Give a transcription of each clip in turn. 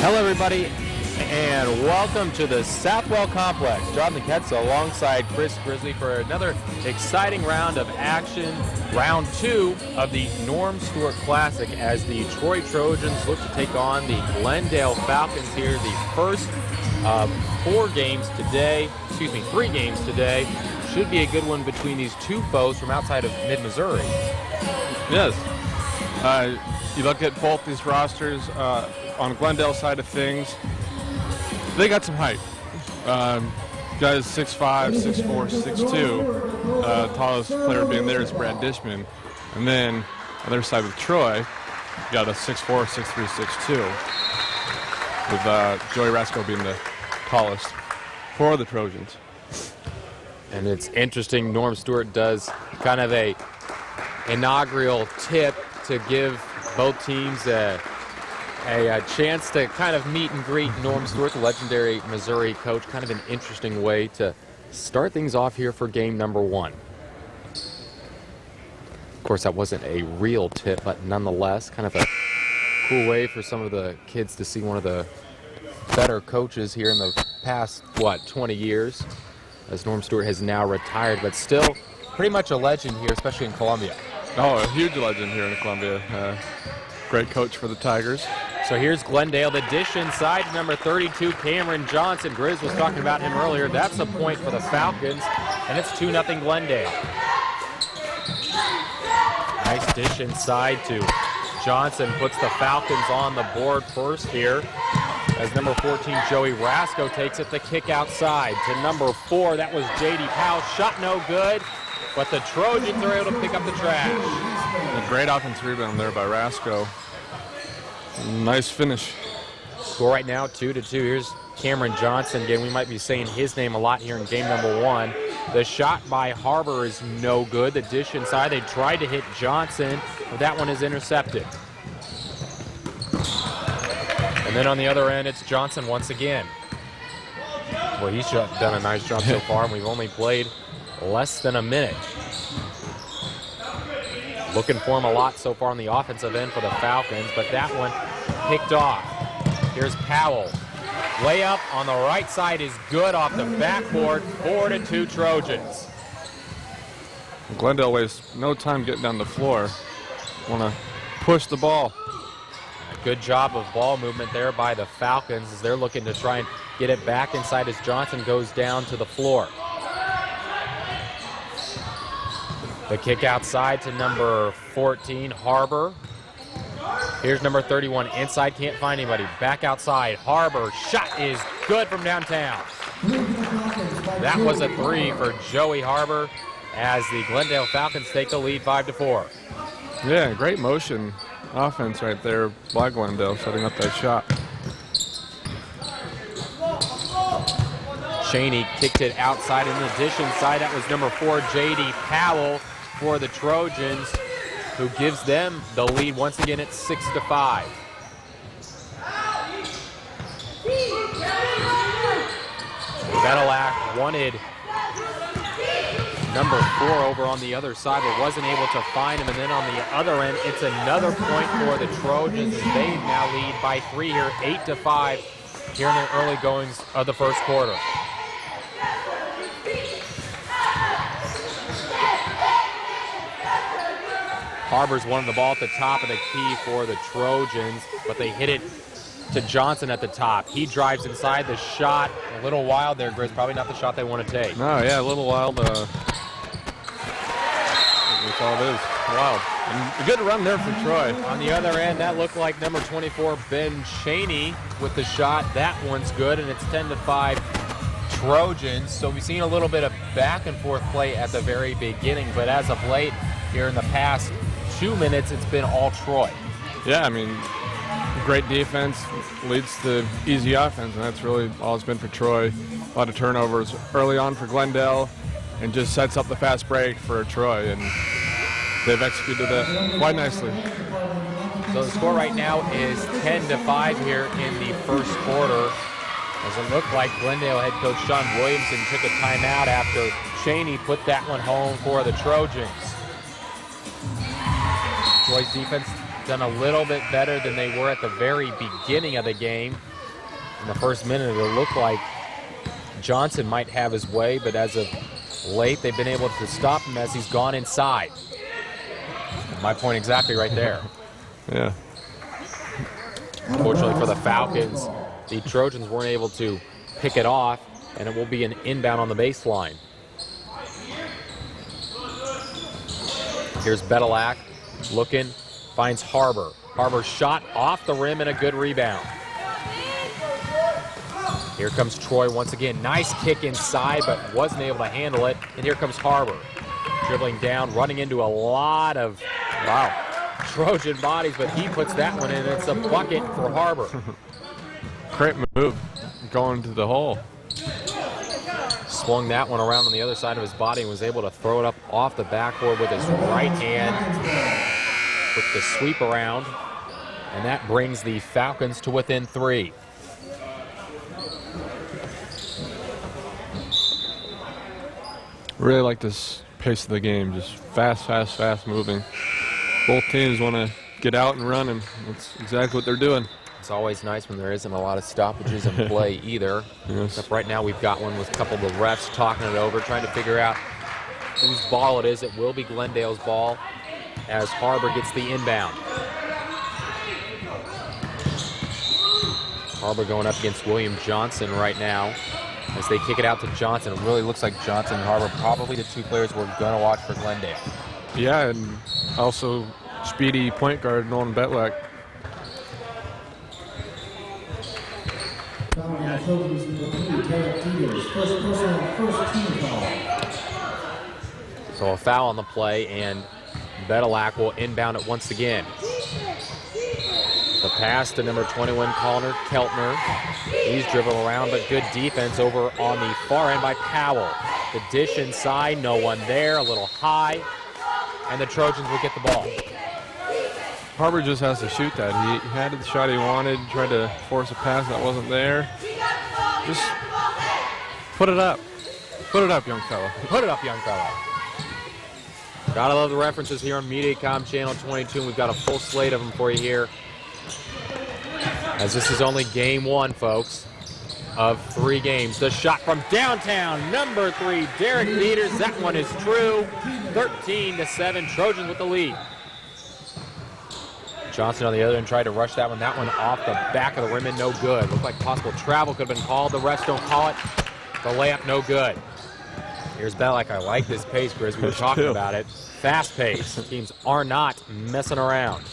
Hello, everybody, and welcome to the Southwell Complex. Jonathan Ketzel alongside Chris Grizzly for another exciting round of action. Round 2 of the Norm Stewart Classic as the Troy Trojans look to take on the Glendale Falcons here. The first of 3 games today. Should be a good one between these two foes from outside of mid-Missouri. Yes. You look at both these rosters on Glendale side of things, they got some height. Guys 6'5", 6'4", 6'2". Tallest player being there is Brad Dishman. And then other side with Troy, you got a 6'4", 6'3", 6'2", with Joey Rasco being the tallest for the Trojans. And it's interesting, Norm Stewart does kind of a inaugural tip to give both teams a chance to kind of meet and greet Norm Stewart, the legendary Missouri coach. Kind of an interesting way to start things off here for game number 1. Of course, that wasn't a real tip, but nonetheless, kind of a cool way for some of the kids to see one of the better coaches here in the past, 20 years, as Norm Stewart has now retired, but still pretty much a legend here, especially in Columbia. Oh, a huge legend here in Columbia. Great coach for the Tigers. So here's Glendale, the dish inside, number 32, Cameron Johnson. Grizz was talking about him earlier. That's a point for the Falcons, and it's 2-0 Glendale. Nice dish inside to Johnson, puts the Falcons on the board first here, as number 14, Joey Rasco, takes it. The kick outside to number 4. That was J.D. Powell. Shot no good, but the Trojans are able to pick up the trash. A great offensive rebound there by Rasco. Nice finish. Score right now, 2-2. Here's Cameron Johnson. Again, we might be saying his name a lot here in game number 1. The shot by Harbor is no good. The dish inside, they tried to hit Johnson, but that one is intercepted. And then on the other end, it's Johnson once again. Well, he's done a nice job so far, and we've only played less than a minute. Looking for him a lot so far on the offensive end for the Falcons, but that one picked off. Here's Powell. Layup on the right side is good off the backboard. 4-2 Trojans. Glendale wastes no time getting down the floor. Want to push the ball. Good job of ball movement there by the Falcons as they're looking to try and get it back inside as Johnson goes down to the floor. The kick outside to number 14, Harbor. Here's number 31, inside, can't find anybody. Back outside, Harbor, shot is good from downtown. That was a 3 for Joey Harbor as the Glendale Falcons take the lead 5-4. Yeah, great motion offense right there by Glendale, setting up that shot. Cheney kicked it outside in the dish inside. That was number 4, J.D. Powell for the Trojans, who gives them the lead. Once again, it's 6-5. Betelak wanted number 4 over on the other side, but wasn't able to find him. And then on the other end, it's another point for the Trojans. They now lead by 3 here, 8-5 here in the early goings of the first quarter. Harbor's won the ball at the top of the key for the Trojans, but they hit it to Johnson at the top. He drives inside. The shot, a little wild there, Grizz. Probably not the shot they want to take. No, yeah, a little wild. That's all it is. Wow. And a good run there for Troy. On the other end, that looked like number 24, Ben Cheney, with the shot. That one's good, and it's 10-5 Trojans. So we've seen a little bit of back and forth play at the very beginning, but as of late, here in the past 2 minutes, it's been all Troy. Yeah, I mean, great defense leads to easy offense, and that's really all it's been for Troy. A lot of turnovers early on for Glendale, and just sets up the fast break for Troy, and they've executed that quite nicely. So the score right now is 10-5 here in the first quarter, as it looked like Glendale head coach Sean Williamson took a timeout after Cheney put that one home for the Trojans. Troy's defense done a little bit better than they were at the very beginning of the game. In the first minute, it looked like Johnson might have his way, but as of late, they've been able to stop him as he's gone inside. My point exactly right there. Yeah. Fortunately for the Falcons, the Trojans weren't able to pick it off, and it will be an inbound on the baseline. Here's Betelak looking, finds Harbor. Harbor shot off the rim and a good rebound. Here comes Troy once again. Nice kick inside, but wasn't able to handle it. And here comes Harbor. Dribbling down, running into a lot of, Trojan bodies, but he puts that one in. It's a bucket for Harbor. Great move, going to the hole. Swung that one around on the other side of his body and was able to throw it up off the backboard with his right hand. With the sweep around, and that brings the Falcons to within 3. Really like this pace of the game, just fast moving. Both teams want to get out and run, and that's exactly what they're doing. It's always nice when there isn't a lot of stoppages in play either. Yes. Except right now we've got one with a couple of the refs talking it over, trying to figure out whose ball it is. It will be Glendale's ball as Harbor gets the inbound. Harbor going up against William Johnson right now as they kick it out to Johnson. It really looks like Johnson and Harbor probably the two players we're going to watch for Glendale. Yeah, and also speedy point guard Nolan Betlak. So a foul on the play, and Betelak will inbound it once again. The pass to number 21, Connor Keltner. He's dribbling around, but good defense over on the far end by Powell. The dish inside, no one there, a little high, and the Trojans will get the ball. Harbor just has to shoot that. He had the shot he wanted, tried to force a pass that wasn't there. Just put it up. Put it up, young fella. Put it up, young fella. Gotta love the references here on MediaCom Channel 22, and we've got a full slate of them for you here. As this is only game 1, folks, of 3 games. The shot from downtown, number 3, Derek Dieters. That one is true. 13-7, Trojans with the lead. Johnson on the other end tried to rush that one. That one off the back of the rim and no good. Looked like possible travel could have been called. The refs don't call it. The layup no good. Here's Betelak. I like this pace, Grizz. We were talking about it. Fast pace. Teams are not messing around.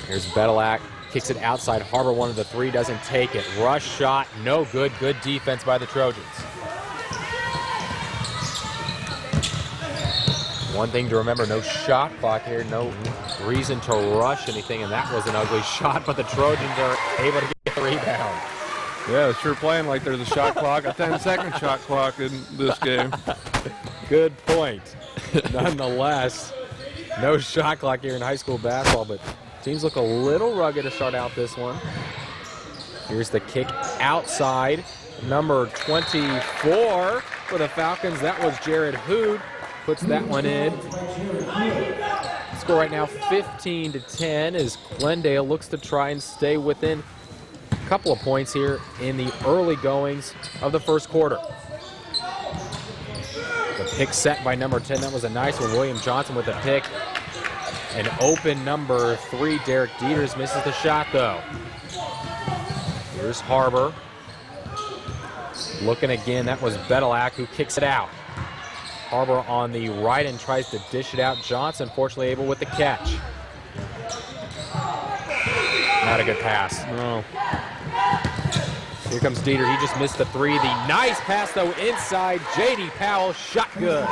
Here's Betelak. Kicks it outside. Harbor wanted the 3, doesn't take it. Rush shot, no good. Good defense by the Trojans. One thing to remember, no shot clock here, no reason to rush anything, and that was an ugly shot, but the Trojans are able to get the rebound. Yeah, it's sure playing like there's a shot clock, a 10-second shot clock in this game. Good point. Nonetheless, no shot clock here in high school basketball, but teams look a little rugged to start out this one. Here's the kick outside. Number 24 for the Falcons. That was Jared Hood. Puts that one in. Score right now 15-10 as Glendale looks to try and stay within a couple of points here in the early goings of the first quarter. The pick set by number 10. That was a nice one. William Johnson with the pick. An open number 3, Derek Dieters, misses the shot though. Here's Harbor. Looking again, that was Betelak who kicks it out. Harbor on the right and tries to dish it out. Johnson, fortunately, able with the catch. Not a good pass. No. Here comes Dieter. He just missed the 3. The nice pass, though, inside. J.D. Powell, shot good.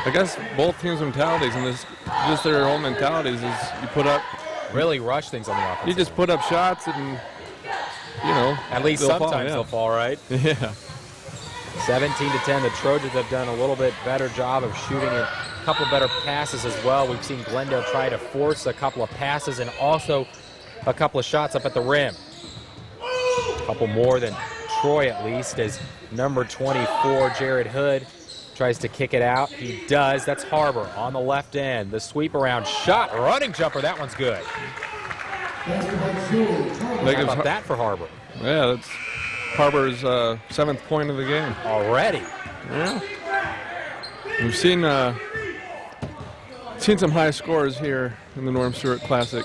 I guess both teams' mentalities and this, just their own mentalities is you put up. Really rush things on the offense. You just put up shots and, you know. At least sometimes they'll fall, right? Yeah. 17-10. The Trojans have done a little bit better job of shooting it. A couple better passes as well. We've seen Glendale try to force a couple of passes and also a couple of shots up at the rim. A couple more than Troy at least as number 24, Jared Hood, tries to kick it out. He does. That's Harbor on the left end. The sweep around shot. Running jumper. That one's good. How about that for Harbor? Yeah, that's Harbor's 7th point of the game. Already? Yeah. We've seen some high scores here in the Norm Stewart Classic.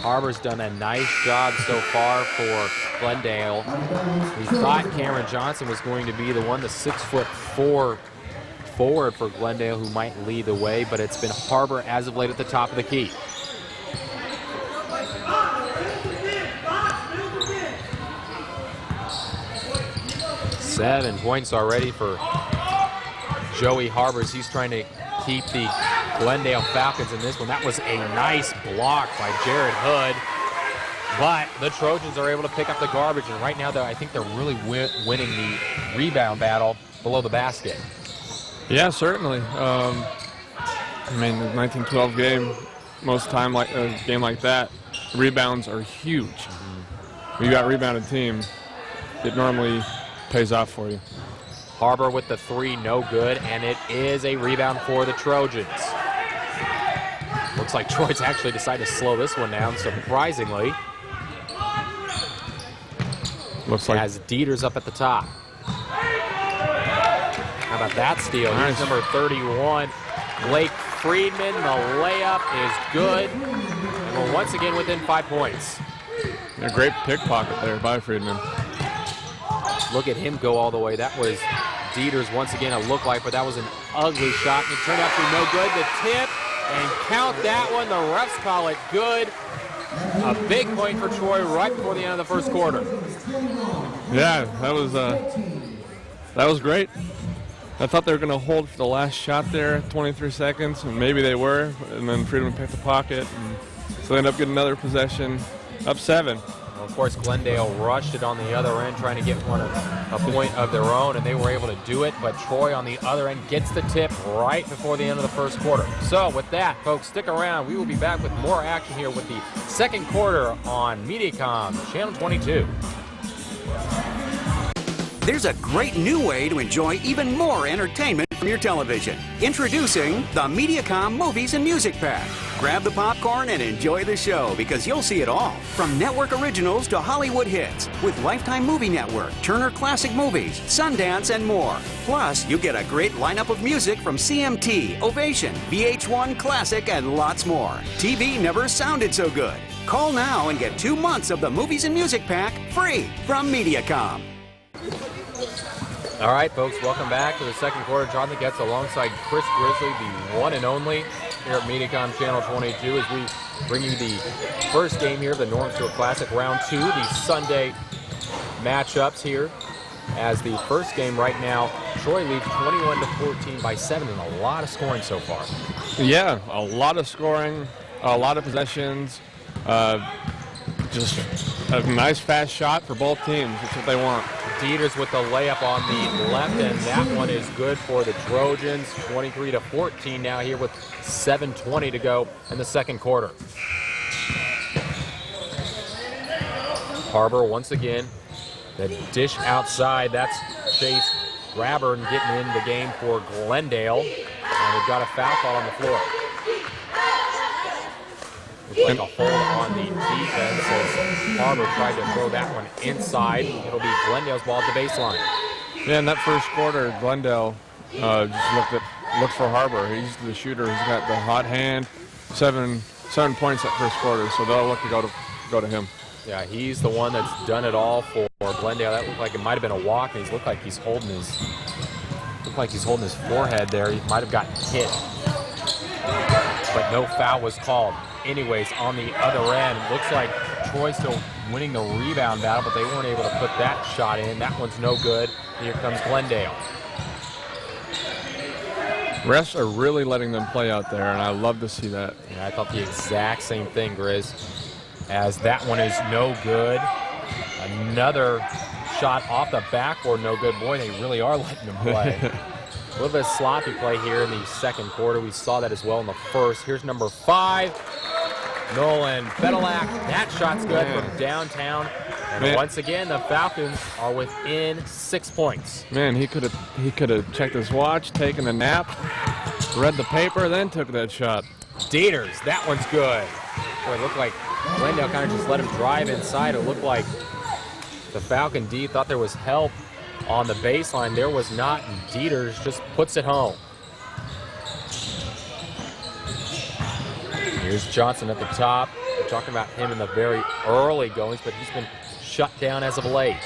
Harbor's done a nice job so far for Glendale. We thought Cameron Johnson was going to be the one, the 6'4" forward for Glendale, who might lead the way, but it's been Harbor as of late at the top of the key. Seven points already for Joey Harbors. He's trying to keep the Glendale Falcons in this one. That was a nice block by Jared Hood, but the Trojans are able to pick up the garbage, and right now I think they're really winning the rebound battle below the basket. Yeah, certainly. I mean, the 1912 game, most time like a game like that, rebounds are huge. When you got a rebounded team, it normally pays off for you. Harbor with the three, no good, and it is a rebound for the Trojans. Looks like Troy's actually decided to slow this one down, surprisingly. Looks like as Dieter's up at the top. How about that steal? Nice. Here's number 31, Blake Friedman. The layup is good, and we're once again within 5 points. a great pickpocket there by Friedman. Look at him go all the way. That was Dieter's once again a look like, but that was an ugly shot, and it turned out to be no good. The tip, and count that one. The refs call it good. A big point for Troy right before the end of the first quarter. Yeah, that was great. I thought they were going to hold for the last shot there, 23 seconds, and maybe they were, and then Friedman picked the pocket, and so they ended up getting another possession, up 7. Well, of course, Glendale rushed it on the other end, trying to get a point of their own, and they were able to do it, but Troy on the other end gets the tip right before the end of the first quarter. So with that, folks, stick around. We will be back with more action here with the second quarter on MediaCom, Channel 22. There's a great new way to enjoy even more entertainment from your television. Introducing the MediaCom Movies and Music Pack. Grab the popcorn and enjoy the show because you'll see it all. From network originals to Hollywood hits with Lifetime Movie Network, Turner Classic Movies, Sundance, and more. Plus, you get a great lineup of music from CMT, Ovation, VH1 Classic, and lots more. TV never sounded so good. Call now and get 2 months of the Movies and Music Pack free from MediaCom. All right, folks, welcome back to the second quarter. Jonathan Getz alongside Chris Grizzly, the one and only here at MediaCom Channel 22, as we bring you the first game here of the Norm Stewart Classic Round 2, the Sunday matchups here. As the first game right now, Troy leads 21-14 by 7, and a lot of scoring so far. Yeah, a lot of scoring, a lot of possessions, just a nice fast shot for both teams. That's what they want. Dieters with the layup on the left end. That one is good for the Trojans. 23-14 now here with 7:20 to go in the second quarter. Harbor once again. The dish outside. That's Chase Raburn getting in the game for Glendale. And we've got a foul call on the floor. Looks like a hold on the defense as Harbor tried to throw that one inside. It'll be Glendale's ball at the baseline. Yeah, in that first quarter, Glendale just looked for Harbor. He's the shooter. He's got the hot hand. 7 points that first quarter, so they'll look to go to him. Yeah, he's the one that's done it all for Glendale. That looked like it might have been a walk, and looked like he's holding his forehead there. He might have gotten hit, but no foul was called. Anyways, on the other end, looks like Troy still winning the rebound battle, but they weren't able to put that shot in. That one's no good. Here comes Glendale. Refs are really letting them play out there, and I love to see that. Yeah, I thought the exact same thing, Grizz, as that one is no good. Another shot off the backboard, no good. Boy, they really are letting them play. A little bit of sloppy play here in the second quarter. We saw that as well in the first. Here's number 5. Nolan Bedelac, that shot's good from downtown. And once again, the Falcons are within 6 points. Man, he could have checked his watch, taken a nap, read the paper, then took that shot. Dieters, that one's good. Boy, it looked like Glendale kind of just let him drive inside. It looked like the Falcon D thought there was help on the baseline. There was not, and Dieters just puts it home. Here's Johnson at the top. We're talking about him in the very early goings, but he's been shut down as of late.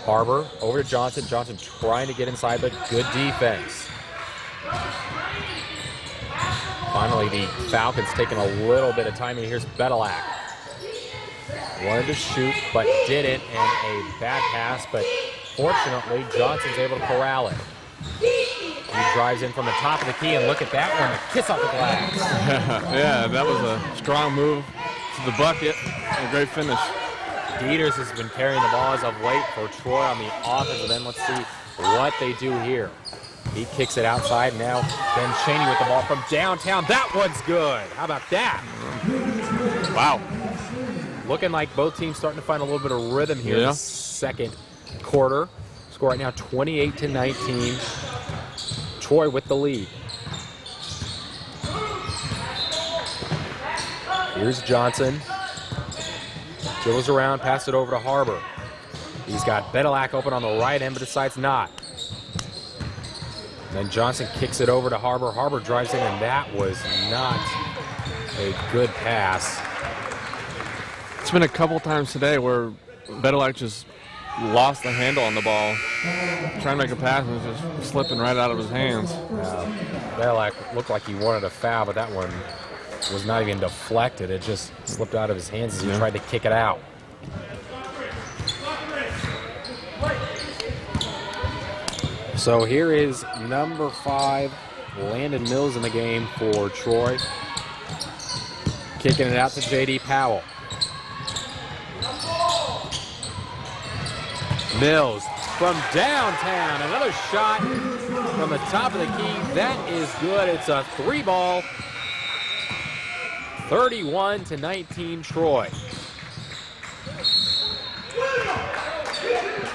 Harbor over to Johnson. Johnson trying to get inside, but good defense. Finally, the Falcons taking a little bit of time, and here's Betelak. Wanted to shoot, but didn't, and a bad pass, but fortunately, Johnson's able to corral it. He drives in from the top of the key, and look at that one, a kiss off the glass. Yeah, that was a strong move to the bucket, and a great finish. Dieters has been carrying the ball as of late for Troy on the offensive end. Let's see what they do here. He kicks it outside. Now Ben Cheney with the ball from downtown. That one's good. How about that? Wow. Looking like both teams starting to find a little bit of rhythm here in the second quarter. Score right now 28-19. Troy with the lead. Here's Johnson. Dribbles around, pass it over to Harbor. He's got Betelak open on the right end, but decides not. Then Johnson kicks it over to Harbor. Harbor drives in, and that was not a good pass. It's been a couple times today where Betelak just lost the handle on the ball. Trying to make a pass and it's just slipping right out of his hands. Betelak looked like he wanted a foul, but that one was not even deflected. It just slipped out of his hands as he tried to kick it out. So here is number 5, Landon Mills in the game for Troy. Kicking it out to J.D. Powell. Mills from downtown. Another shot from the top of the key. That is good. It's a 3-ball. 31-19 Troy.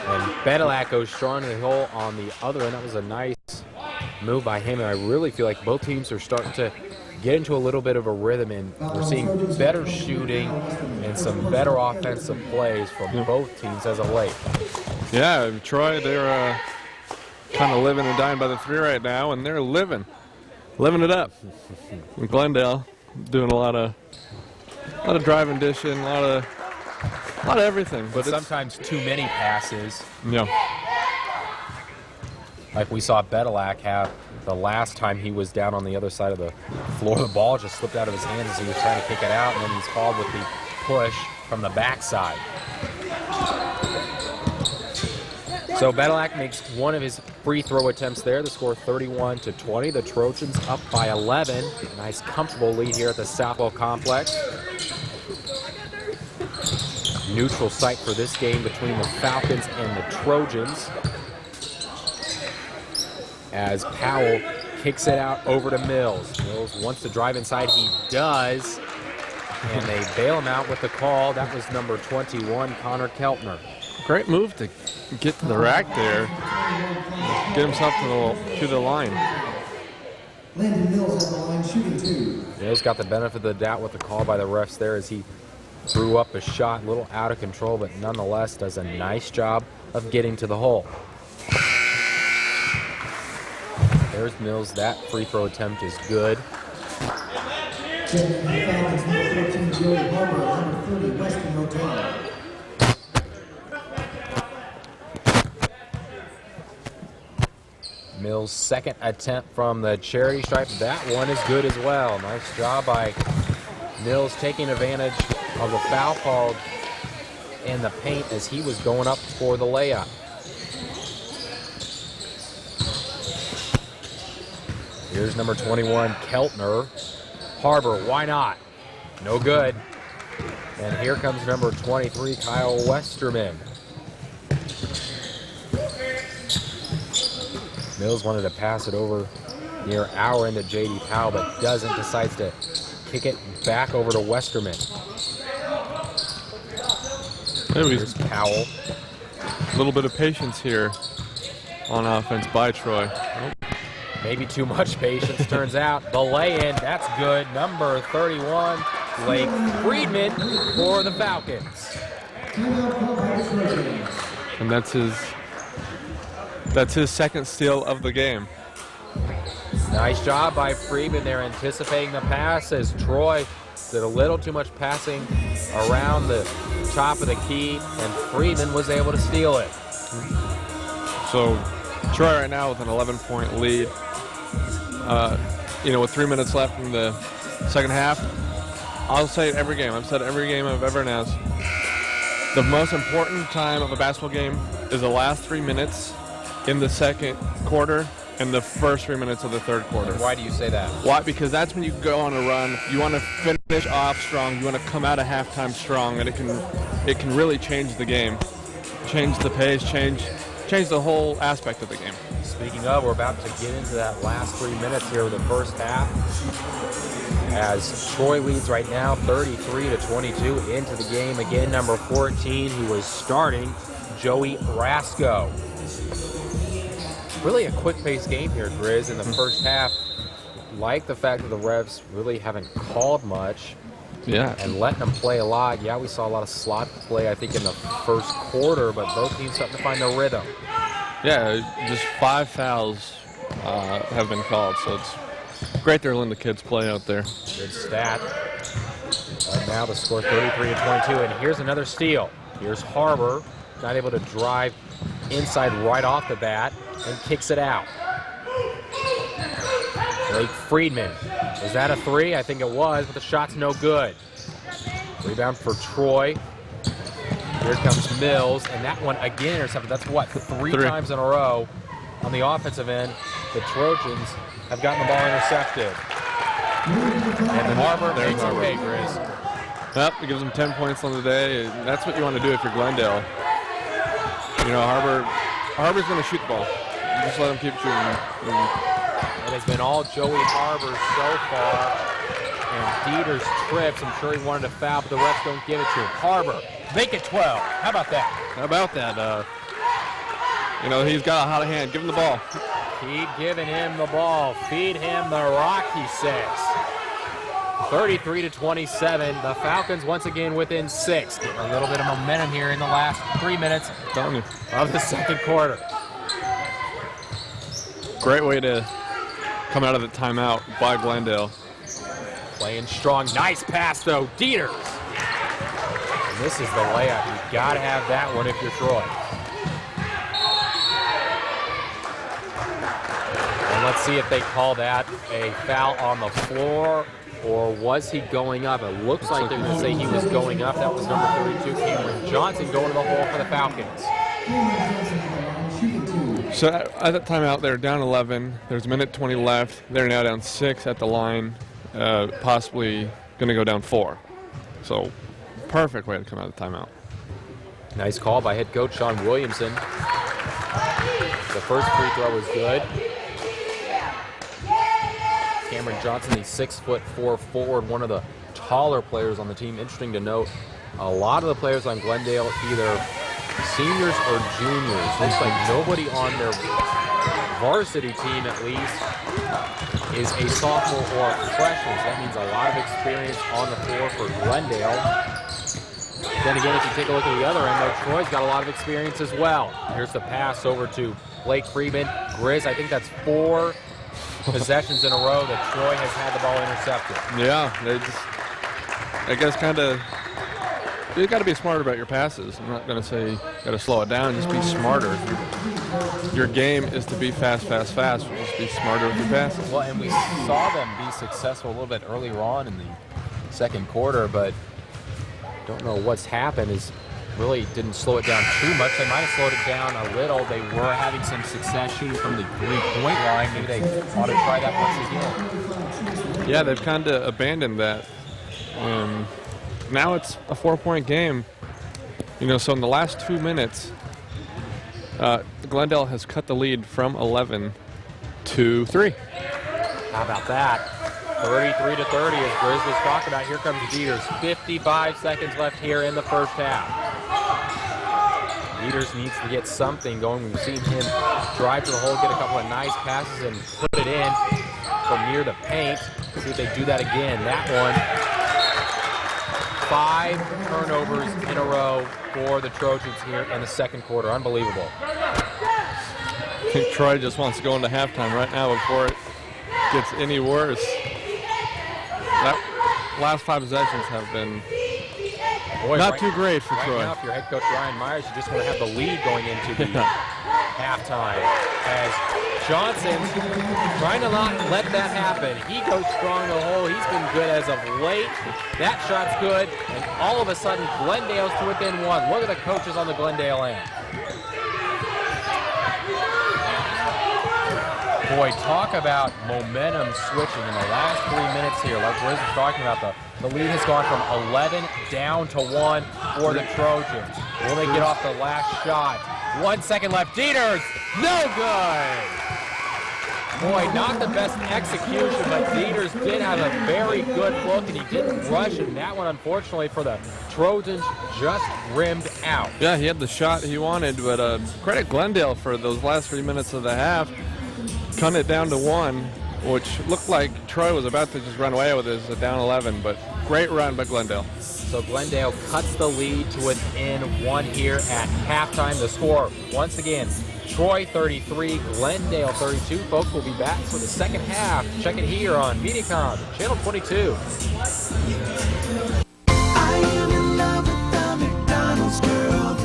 And Betelak goes strong to the hole on the other end. That was a nice move by him, and I really feel like both teams are starting to get into a little bit of a rhythm, and we're seeing better shooting and some better offensive plays from both teams as of late. Yeah, Troy, they're kind of living and dying by the 3 right now, and they're living it up. And Glendale doing a lot of driving, dishing, a lot of everything. But sometimes too many passes. Yeah. Like we saw Betelak have the last time he was down on the other side of the floor. The ball just slipped out of his hands as he was trying to kick it out, and then he's called with the push from the backside. So Betelak makes one of his free throw attempts there. The score 31-20. The Trojans up by 11. Nice comfortable lead here at the Southwell Complex. Neutral site for this game between the Falcons and the Trojans. As Powell kicks it out over to Mills. Mills wants to drive inside. He does. And they bail him out with the call. That was number 21, Connor Keltner. Great move to get to the rack there. Get himself to the line. Landon Mills at the line shooting 2. Mills got the benefit of the doubt with the call by the refs there as he threw up a shot, a little out of control, but nonetheless does a nice job of getting to the hole. There's Mills. That free throw attempt is good. Checking the Falcons, number 13, Joey Harbor, number 30, Weston Hotel. Mills' second attempt from the charity stripe. That one is good as well. Nice job by Mills taking advantage of the foul called in the paint as he was going up for the layup. Here's number 21, Keltner. Harbor, why not? No good. And here comes number 23, Kyle Westerman. Mills wanted to pass it over near our end to J.D. Powell, but doesn't. Decides to kick it back over to Westerman. Here's Powell. A little bit of patience here on offense by Troy. Maybe too much patience, turns out. The lay-in, that's good. Number 31, Blake Friedman for the Falcons. And that's his second steal of the game. Nice job by Friedman there, anticipating the pass as Troy did a little too much passing around the top of the key, and Friedman was able to steal it. So Troy right now with an 11-point lead. With 3 minutes left in the second half, I'll say it every game. I've said it every game I've ever announced. The most important time of a basketball game is the last 3 minutes in the second quarter and the first 3 minutes of the third quarter. Why do you say that? Why? Because that's when you go on a run. You want to finish off strong. You want to come out of halftime strong, and it can really change the game, change the pace, change the whole aspect of the game. Speaking of, we're about to get into that last 3 minutes here of the first half, as Troy leads right now 33-22 into the game. Again, number 14, who was starting, Joey Rasco. Really a quick-paced game here, Grizz, in the first half. Like the fact that the refs really haven't called much. Yeah. And letting them play a lot. Yeah, we saw a lot of slot play, I think, in the first quarter, but both teams starting to find their rhythm. Yeah, just 5 fouls have been called, so it's great they're letting the kids play out there. Good stat. Right now the score 33-22, and here's another steal. Here's Harbor, not able to drive inside right off the bat, and kicks it out. Blake Friedman. Was that a three? I think it was, but the shot's no good. Rebound for Troy. Here comes Mills, and that one again intercepted. That's what, three times in a row on the offensive end. The Trojans have gotten the ball intercepted. And Harbor makes it pay, Grizz. Yep, it gives them 10 points on the day. That's what you want to do if you're Glendale. Harbor's going to shoot the ball. You just let him keep shooting. It has been all Joey Harbor so far. And Dieter's trips. I'm sure he wanted to foul, but the refs don't give it to him. Harbor, make it 12. How about that? How about that? He's got a hot hand. Give him the ball. Keep giving him the ball. Feed him the rock, he says. 33-27. The Falcons once again within 6. Getting a little bit of momentum here in the last 3 minutes of the second quarter. Great way to come out of the timeout by Glendale. Playing strong. Nice pass, though. Dieters. And this is the layup. You've got to have that one if you're Troy. And let's see if they call that a foul on the floor, or was he going up? It looks like they're going to say he was going up. That was number 32, Cameron Johnson, going to the hole for the Falcons. So at that timeout, they're down 11. There's a minute 20 left. They're now down 6 at the line, possibly going to go down 4. So perfect way to come out of the timeout. Nice call by head coach Sean Williamson. The first free throw was good. Cameron Johnson, the 6'4" forward, one of the taller players on the team. Interesting to note, a lot of the players on Glendale either seniors or juniors. Looks like nobody on their varsity team, at least, is a sophomore or a freshman. So that means a lot of experience on the floor for Glendale. Then again, if you take a look at the other end, though, Troy's got a lot of experience as well. Here's the pass over to Blake Friedman. Grizz, I think that's 4 possessions in a row that Troy has had the ball intercepted. Yeah, you got to be smarter about your passes. I'm not going to say you got to slow it down. Just be smarter. Your game is to be fast. Just be smarter with your passes. Well, and we saw them be successful a little bit earlier on in the second quarter, but don't know what's happened. Is really didn't slow it down too much. They might have slowed it down a little. They were having some success shooting from the three-point line. Maybe they ought to try that once again. Yeah, they've kind of abandoned that. Now it's a 4-point game. So in the last 2 minutes, Glendale has cut the lead from 11 to 3. How about that? 33-30 as Grizz was talking about. Here comes Dieters. 55 seconds left here in the first half. Dieters needs to get something going. We've seen him drive to the hole, get a couple of nice passes, and put it in from near the paint. See if they do that again. That one, 5 turnovers in a row for the Trojans here in the second quarter. Unbelievable. I think Troy just wants to go into halftime right now before it gets any worse. That last 5 possessions have been not too great for Troy. Now, if you're head coach Ryan Myers, you just want to have the lead going into the halftime. As Johnson trying to not let that happen. He goes strong in the hole. He's been good as of late. That shot's good, and all of a sudden, Glendale's to within 1. Look at the coaches on the Glendale end. Boy, talk about momentum switching in the last 3 minutes here. Like Riz was talking about, the lead has gone from 11 down to 1 for the Trojans. Will they get off the last shot? 1 second left. Dieters, no good. Boy, not the best execution, but Dieters did have a very good look, and he didn't rush, and that one, unfortunately, for the Trojans, just rimmed out. Yeah, he had the shot he wanted, but credit Glendale for those last 3 minutes of the half. Cutting it down to 1, which looked like Troy was about to just run away with it as a down 11, but great run by Glendale. So Glendale cuts the lead to within 1 here at halftime. The score, once again, Troy 33, Glendale 32. Folks, we'll be back for the second half. Check it here on MediaCom, Channel 22. I am in love with the McDonald's girl.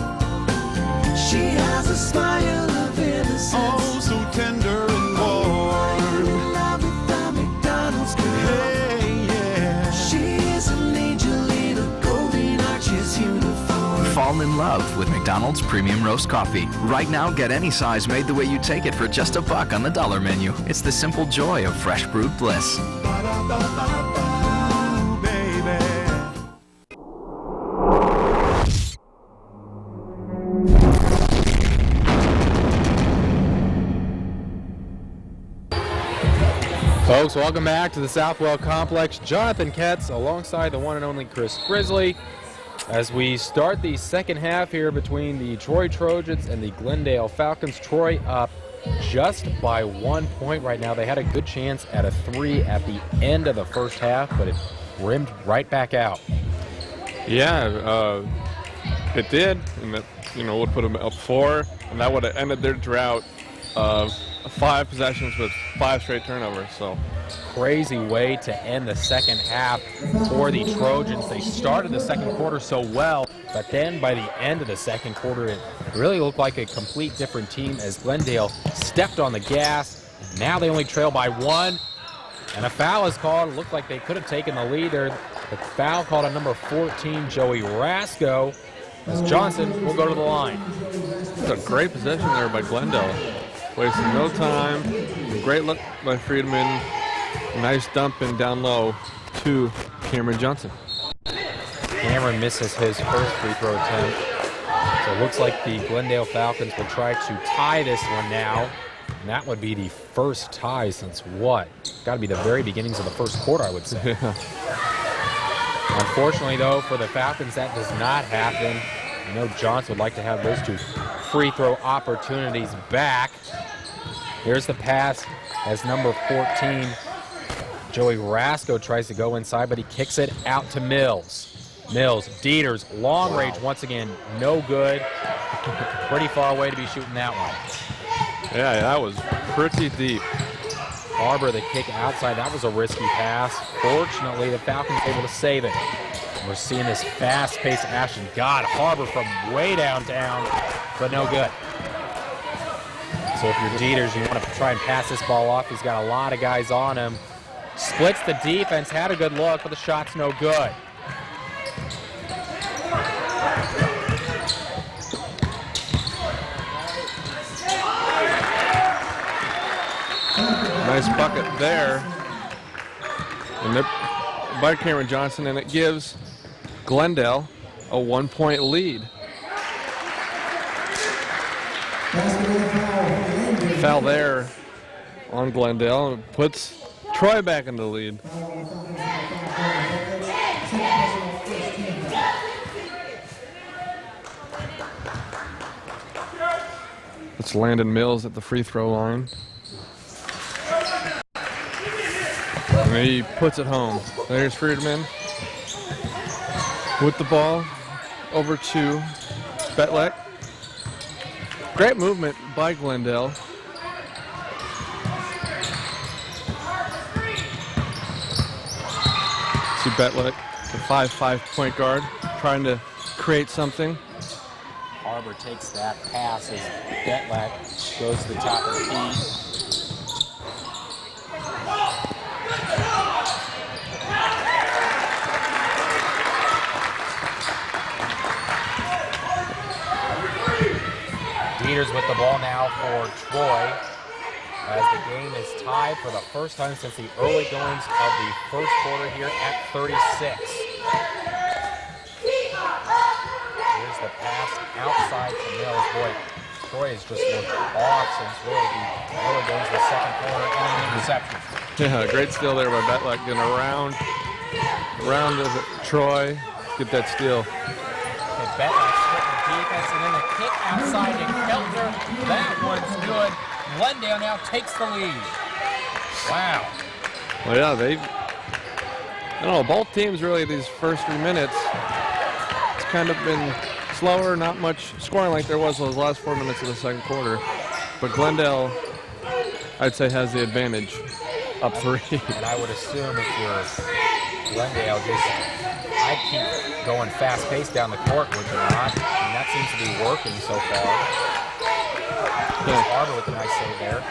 She has a smile of innocence. Oh, so tender and warm. I am in love with the McDonald's girl. Hey, yeah. She is an angel in a golden arches uniform. Fall in love with McDonald's Premium Roast Coffee. Right now, get any size made the way you take it for just $1 on the dollar menu. It's the simple joy of fresh brewed bliss. Ba-da-ba-ba-ba, baby. Folks, welcome back to the Southwell Complex. Jonathan Ketz alongside the one and only Chris Grizzly as we start the second half here between the Troy Trojans and the Glendale Falcons. Troy up just by 1 point right now. They had a good chance at a 3 at the end of the first half, but it rimmed right back out. Yeah, it did, and that would put them up 4, and that would have ended their drought of 5 possessions with 5 straight turnovers. So crazy way to end the second half for the Trojans. They started the second quarter so well, but then by the end of the second quarter, it really looked like a complete different team as Glendale stepped on the gas. Now they only trail by 1, and a foul is called. It looked like they could have taken the lead there. The foul called on number 14, Joey Rasco, as Johnson will go to the line. it's a great possession there by Glendale. Wasting no time. Great look by Friedman. Nice dump and down low to Cameron Johnson. Cameron misses his first free throw attempt. So it looks like the Glendale Falcons will try to tie this one now. And that would be the first tie since what? Got to be the very beginnings of the first quarter, I would say. Unfortunately, though, for the Falcons, that does not happen. I know Johnson would like to have those 2 free throw opportunities back. Here's the pass as number 14, Joey Rasco, tries to go inside, but he kicks it out to Mills. Mills, Dieters, long range once again, no good. Pretty far away to be shooting that one. Yeah, that was pretty deep. Harbor, the kick outside, that was a risky pass. Fortunately, the Falcons able to save it. We're seeing this fast-paced action. God, Harbor from way downtown, but no good. So if you're Dieters, you want to try and pass this ball off. He's got a lot of guys on him. Splits the defense, had a good look, but the shot's no good. Nice bucket there. And by Cameron Johnson, and it gives Glendale a 1-point lead. Foul there on Glendale and puts Troy back in the lead. It's Landon Mills at the free throw line. And he puts it home. There's Friedman with the ball over to Betlek. Great movement by Glendale. See Betlek, the 5'5" point guard, trying to create something. Harbor takes that pass as Betlek goes to the top of the key. Dieters with the ball now for Troy, as the game is tied for the first time since the early goings of the first quarter here at 36. Here's the pass outside to Mills. Boy, Troy has just looked off since really the early goings of the second quarter and an interception. Yeah, great steal there by Betlek, getting around of Troy, get that steal. Okay, Betlek split the defense, and then the kick outside to Keltner. That one's good. Glendale now takes the lead. Wow. Well, yeah, I don't know, both teams really these first 3 minutes, it's kind of been slower, not much scoring like there was those last 4 minutes of the second quarter. But Glendale, I'd say, has the advantage, up 3. And I would assume if you're Glendale, I'd keep going fast-paced down the court, would you not? I mean, that seems to be working so far. Yeah. Harbor with a nice save there.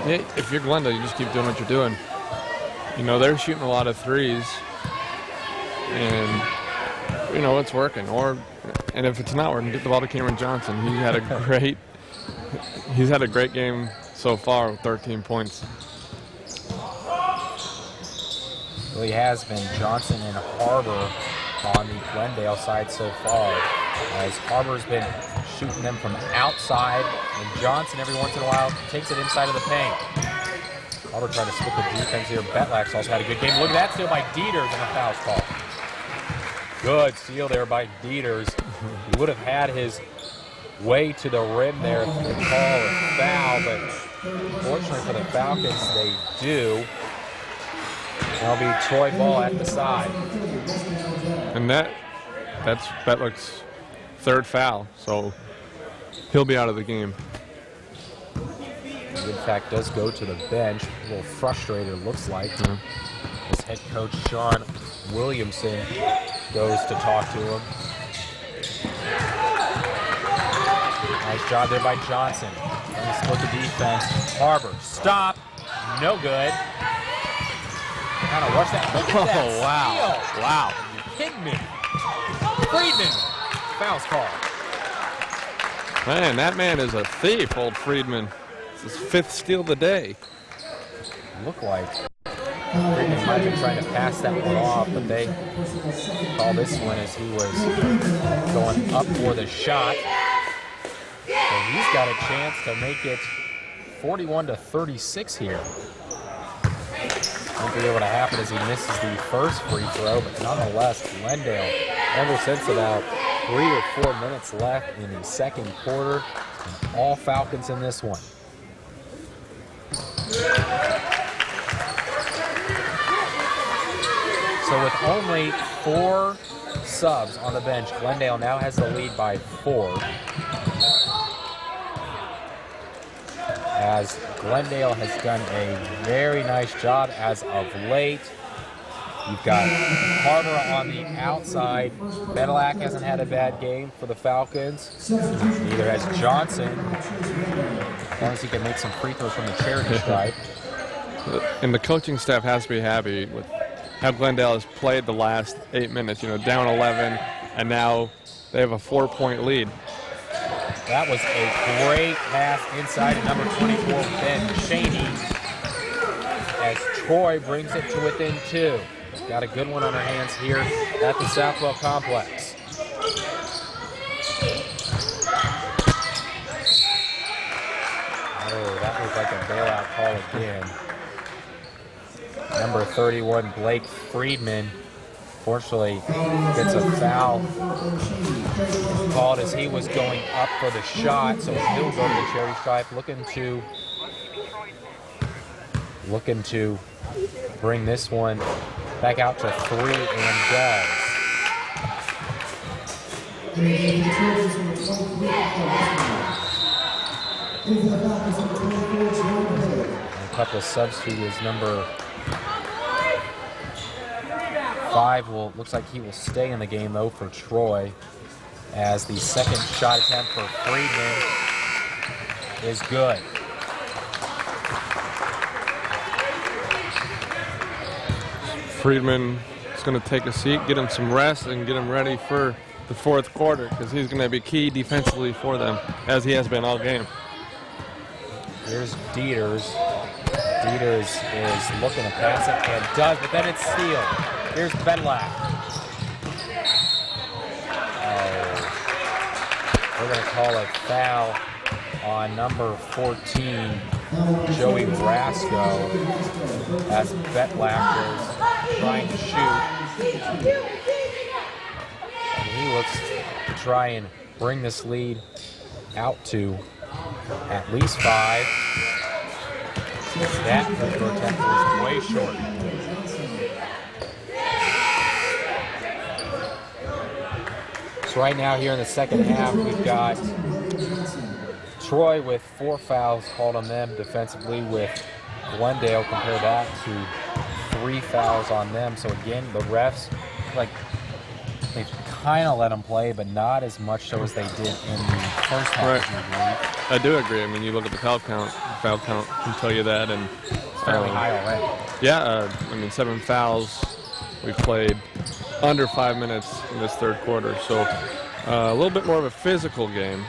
Yeah, if you're Glendale, you just keep doing what you're doing. You know, they're shooting a lot of threes, and you know it's working. And if it's not working, get the ball to Cameron Johnson. He's had a great game so far with 13 points. Well, he has been. Johnson and Harbor on the Glendale side so far, as Harbor's been shooting them from outside, and Johnson every once in a while takes it inside of the paint. Harbor trying to split the defense here. Betlek's also had a good game. Look at that steal by Dieters and a foul call. Good steal there by Dieters. He would have had his way to the rim there if they call a foul, but fortunately for the Falcons, they do. That'll be Troy ball at the side. And that's Betlek's third foul, so he'll be out of the game. He, in fact, does go to the bench. A little frustrated, it looks like. His head coach, Sean Williamson, goes to talk to him. Nice job there by Johnson. Trying to split the defense. Harbor, stop. No good. Kind of watch that. Look at that steal. Wow. Are you kidding me? Friedman. Foul's called. Man, that man is a thief, old Friedman. It's his 5th steal of the day. Look like Friedman might have been trying to pass that one off, but they call this one as he was going up for the shot. So he's got a chance to make it 41-36 here. Won't be able to happen as he misses the first free throw, but nonetheless, Glendale, ever since about 3 or 4 minutes left in the second quarter, and all Falcons in this one. So with only 4 subs on the bench, Glendale now has the lead by 4. As Glendale has done a very nice job as of late. You've got Harbor on the outside. Betlek hasn't had a bad game for the Falcons. Neither has Johnson, as long as he can make some free throws from the charity stripe. And the coaching staff has to be happy with how Glendale has played the last 8 minutes. You know, down 11, and now they have a 4-point lead. That was a great pass inside to number 24, Ben Cheney, as Troy brings it to within 2. Got a good one on her hands here at the Southwell Complex. Oh, that was like a bailout call again. Number 31, Blake Friedman, Fortunately, gets a foul called as he was going up for the shot, so he'll go to the cherry stripe, looking to bring this one back out to 3 and does. A couple of substitutes. Number 5 looks like he will stay in the game though for Troy, as the second shot attempt for Friedman is good. Friedman is going to take a seat, get him some rest, and get him ready for the fourth quarter, because he's going to be key defensively for them, as he has been all game. Here's Dieters. Dieters is looking to pass it and does, but then it's steal. Here's Bedlack. We're going to call a foul on number 14, Joey Rasco, as Bedlack is trying to shoot. And he looks to try and bring this lead out to at least 5. That free attempt was way short. So right now here in the second half, we've got Troy with 4 fouls called on them defensively, with Glendale, compare that to 3 fouls on them. So again, the refs, like, they've kind of let them play, but not as much so as they did in the first half. Right. I do agree. I mean, you look at the foul count can tell you that, and it's fairly high already. Yeah, I mean, 7 fouls. We've played under 5 minutes in this third quarter, so a little bit more of a physical game.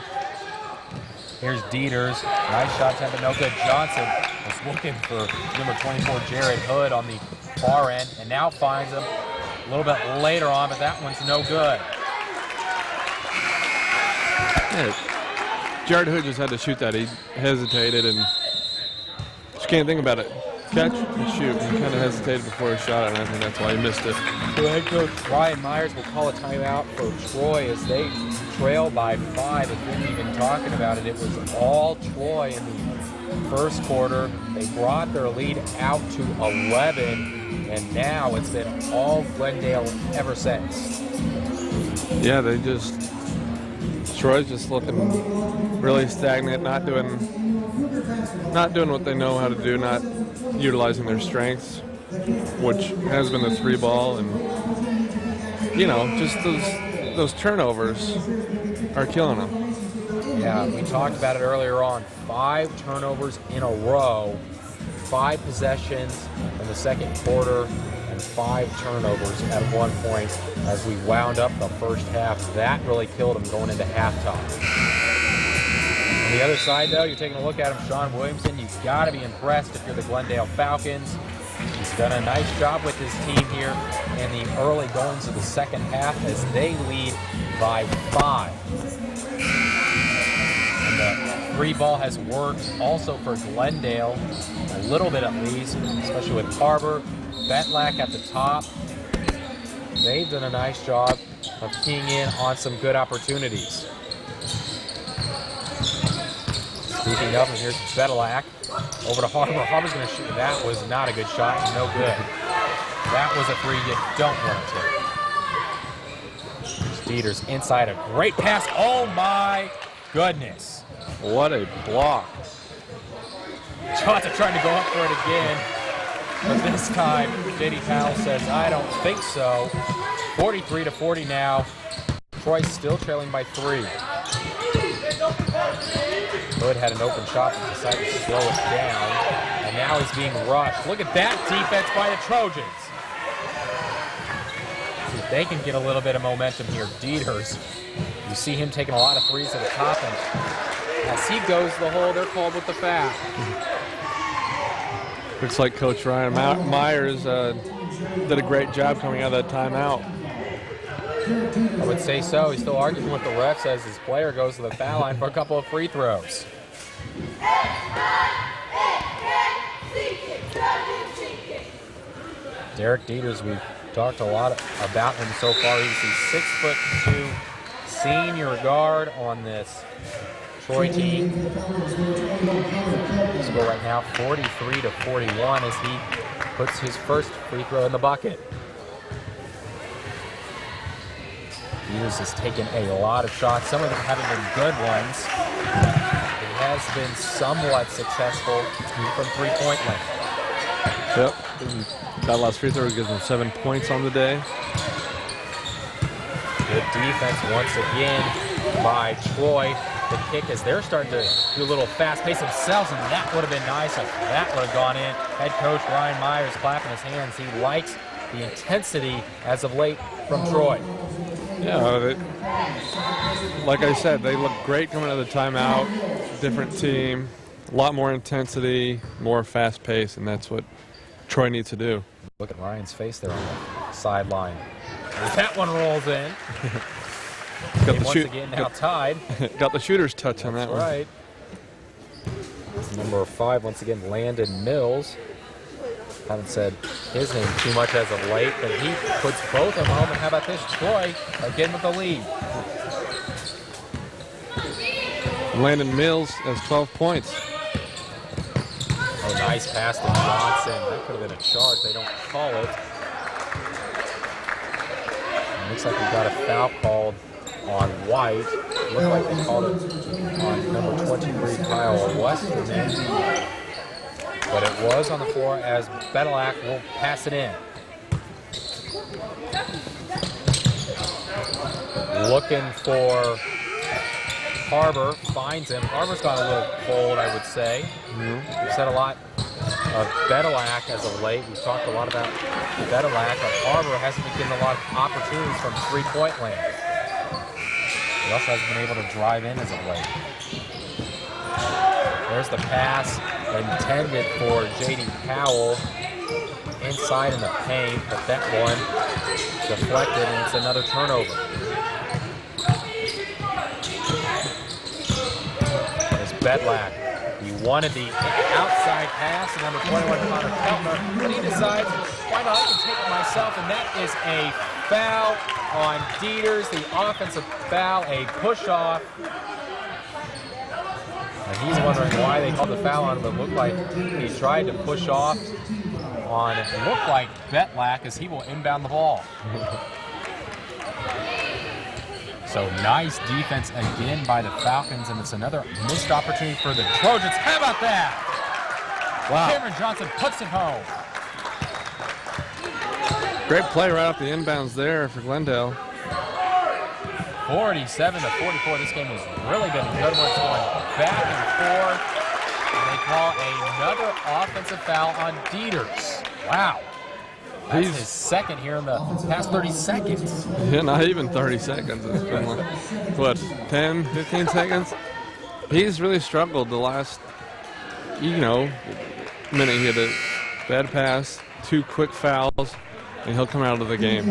Here's Dieters, nice shot attempt, but no good. Johnson was looking for number 24, Jared Hood, on the far end, and now finds him a little bit later on, but that one's no good. Yeah, Jared Hood just had to shoot that. He hesitated and just can't think about it. Catch and shoot. He kind of hesitated before he shot it, and I think that's why he missed it. So head coach Ryan Myers will call a timeout for Troy as they trail by 5. And we've been talking about it. It was all Troy in the first quarter. They brought their lead out to 11, and now it's been all Glendale ever since. Yeah, Troy's just looking really stagnant, not doing what they know how to do, not utilizing their strengths, which has been the 3 ball, and just those turnovers are killing them. Yeah, we talked about it earlier on. 5 turnovers in a row, 5 possessions in the second quarter, and 5 turnovers at one point as we wound up the first half. That really killed them going into halftime. On the other side, though, you're taking a look at him, Sean Williamson. You've got to be impressed if you're the Glendale Falcons. He's done a nice job with his team here in the early goings of the second half as they lead by 5. And the 3 ball has worked also for Glendale, a little bit at least, especially with Harbor, Betlack at the top. They've done a nice job of keying in on some good opportunities. Speaking of, and here's Bedlack over to Harbor. Harbor's going to shoot. That was not a good shot, no good. That was a 3 you don't want to take. Here's Dieters inside, a great pass. Oh my goodness. What a block. Johnson trying to go up for it again, but this time J.D. Powell says, I don't think so. 43-40 now. Troy still trailing by 3. Hood had an open shot but decided to slow it down, and now he's being rushed. Look at that defense by the Trojans. See if they can get a little bit of momentum here. Dieters, you see him taking a lot of 3s at the top, and as he goes to the hole, they're called with the foul. Looks like Coach Ryan Myers did a great job coming out of that timeout. I would say so. He's still arguing with the refs as his player goes to the foul line for a couple of free throws. Derek Dieters, we've talked a lot about him so far. He's the 6'2" senior guard on this Troy team. Score right now 43-41 as he puts his first free throw in the bucket. Hughes has taken a lot of shots. Some of them haven't been good ones. He has been somewhat successful from three-point length. Yep. That last free throw gives him 7 points on the day. Good defense once again by Troy. The kick as they're starting to do a little fast pace themselves, and that would have been nice if that would have gone in. Head coach Ryan Myers clapping his hands. He likes the intensity as of late from Troy. Yeah, like I said, they look great coming out of the timeout. Different team, a lot more intensity, more fast pace, and that's what Troy needs to do. Look at Ryan's face there on the sideline. As that one rolls in. Got the once again now tied. Got the shooter's touch on that one. Right. Number 5 once again, Landon Mills. Haven't said his name too much as of late, but he puts both of them home. And how about this? Troy again with the lead. Landon Mills has 12 points. Oh, nice pass to Johnson. That could have been a charge. They don't call it. It looks like we got a foul called on White. Looks like they called it on number 23, Kyle Westerman. But it was on the floor as Bedelak will pass it in. Looking for Harbor, finds him. Harbor's got a little cold, I would say. We've said a lot of Bedelak as of late. We've talked a lot about Bedelak, but Harbor hasn't been getting a lot of opportunities from three-point land. He also hasn't been able to drive in as of late. There's the pass intended for J.D. Powell inside in the paint, but that one deflected, and it's another turnover. There's Bedelak. He wanted the outside pass to number 21, Connor Keltner, but he decides, why not, I can take it myself, and that is a foul on Dieters, the offensive foul, a push-off. And he's wondering why they called the foul on him, but it looked like he tried to push off on, it looked like Bedelak, as he will inbound the ball. So nice defense again by the Falcons, and it's another missed opportunity for the Trojans. How about that? Wow. Cameron Johnson puts it home. Great play right off the inbounds there for Glendale. 47-44. This game has really been a good one. It's going back and forth. And they call another offensive foul on Dieters. Wow. That's his second here in the past 30 seconds. Yeah, not even 30 seconds. It's been like, what, 10, 15 seconds? He's really struggled the last, minute. He had a bad pass, 2 quick fouls, and he'll come out of the game.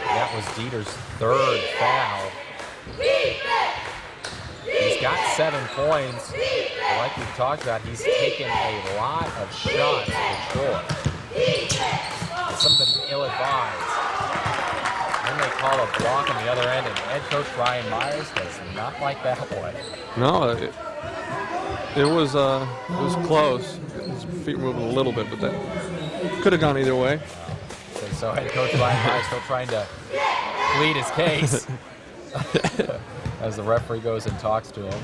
That was Dieter's third foul. He's got 7 points. Like we've talked about, he's taken a lot of shots for Troy. And some of them ill-advised. Then they call a block on the other end, and head coach Ryan Myers does not like that play. No, it was close. His feet moved a little bit, but that could have gone either way. So head coach Ryan Myers still trying to plead his case as the referee goes and talks to him.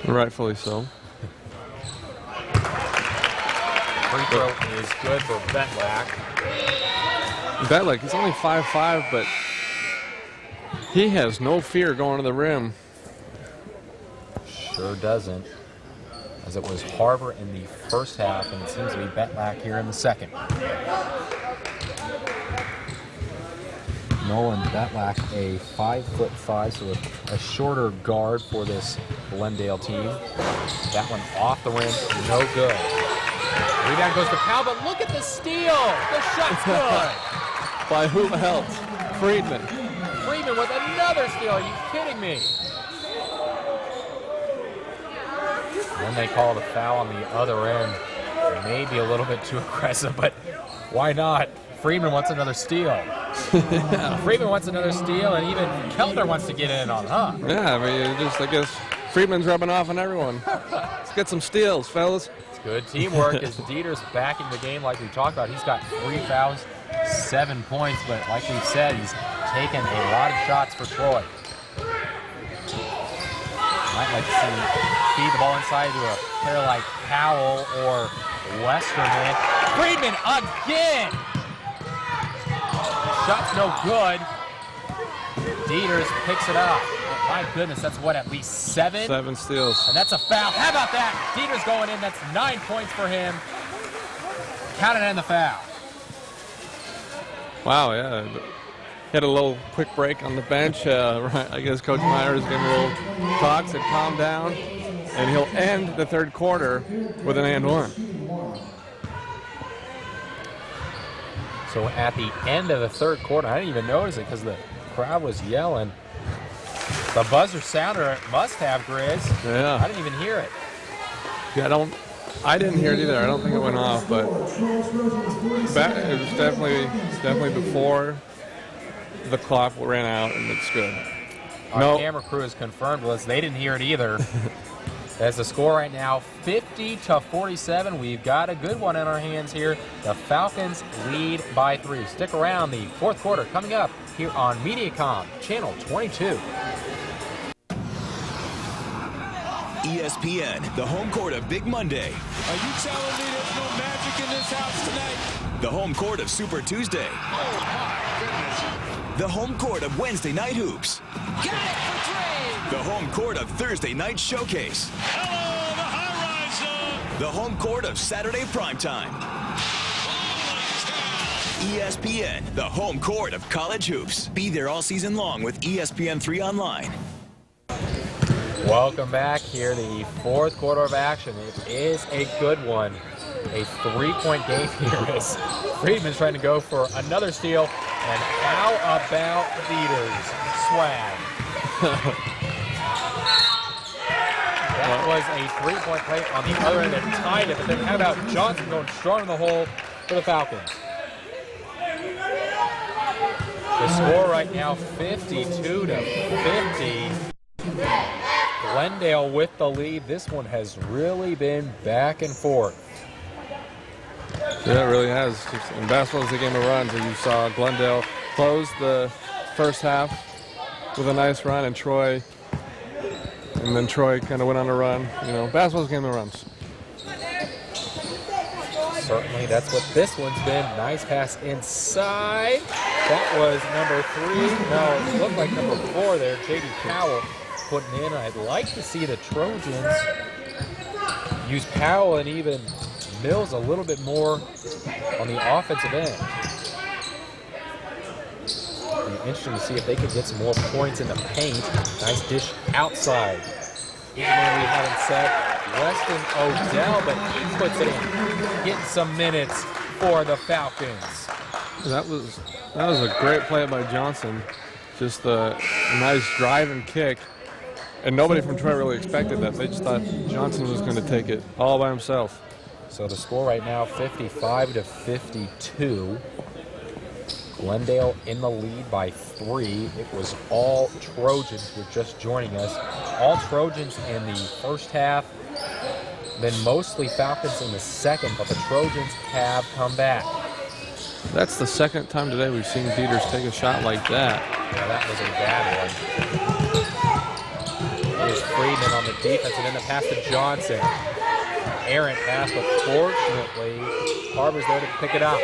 Rightfully so. Free throw is good for Bedelak. Bedelak, he's only 5'5", but he has no fear going to the rim. Sure doesn't, as it was Harbor in the first half, and it seems to be Bedelak here in the second. Nolan Bedelak, a 5'5", so a shorter guard for this Glendale team. That one off the rim, no good. Rebound goes to Powell, but look at the steal. The shot's good. By who else? Friedman. Friedman with another steal. Are you kidding me? Then they call the foul on the other end Maybe a little bit too aggressive, but why not? Freeman wants another steal. Freeman wants another steal, and even Kellner wants to get in on, huh? Yeah, I mean, I guess Freeman's rubbing off on everyone. Let's get some steals, fellas. It's good teamwork as Dieter's backing the game like we talked about. He's got 3 fouls, 7 points, but like we've said, he's taken a lot of shots for Troy. Might like to see feed the ball inside to a player like Powell or Westerman. Freeman again! Shot's no good. Dieters picks it up. My goodness, that's what, at least 7? 7 steals. And that's a foul. How about that? Dieters going in. That's 9 points for him. Counted in the foul. Wow, yeah. He had a little quick break on the bench. I guess Coach Myers gave him a little talk, said calm down, and he'll end the third quarter with an and one. So at the end of the third quarter, I didn't even notice it because the crowd was yelling. The buzzer sounder must have, Grizz. Yeah. I didn't even hear it. Yeah, I didn't hear it either. I don't think it went off, but it was definitely before the clock ran out, and it's good. Our camera crew has confirmed with us they didn't hear it either. As the score right now, 50-47. We've got a good one in our hands here. The Falcons lead by 3. Stick around. The fourth quarter coming up here on MediaCom, Channel 22. ESPN, the home court of Big Monday. Are you telling me there's no magic in this house tonight? The home court of Super Tuesday. Oh, my goodness. The home court of Wednesday Night Hoops. Got it for 3. The home court of Thursday Night Showcase. Hello, the high-rise zone. The home court of Saturday Primetime. ESPN, the home court of college hoops. Be there all season long with ESPN3 Online. Welcome back here, the fourth quarter of action. It is a good one. A 3-point game here as Friedman's trying to go for another steal. And how about Dieter's swag? That was a 3-point play on the other end that tied it. But then how about Johnson going strong in the hole for the Falcons? The score right now, 52-50. Glendale with the lead. This one has really been back and forth. Yeah, it really has. And basketball is a game of runs, and you saw Glendale close the first half with a nice run, and then Troy kind of went on a run. You know, basketball's a game of runs. Certainly, that's what this one's been. Nice pass inside. That was number 3. No, it looked like number 4 there. J.D. Powell putting in. I'd like to see the Trojans use Powell and even Mills a little bit more on the offensive end. It'll be interesting to see if they could get some more points in the paint. Nice dish outside. Even though we haven't said Weston Odell, but he puts it in. Getting some minutes for the Falcons. That was a great play by Johnson. Just a nice drive and kick. And nobody from Troy really expected that. They just thought Johnson was going to take it all by himself. So the score right now, 55-52. Glendale in the lead by 3. It was all Trojans who were just joining us. All Trojans in the first half, then mostly Falcons in the second, but the Trojans have come back. That's the second time today we've seen Dieters take a shot like that. Yeah, that was a bad one. Here's Freeman on the defense, and then the pass to Johnson. Errant pass, but fortunately, Harbor's there to pick it up.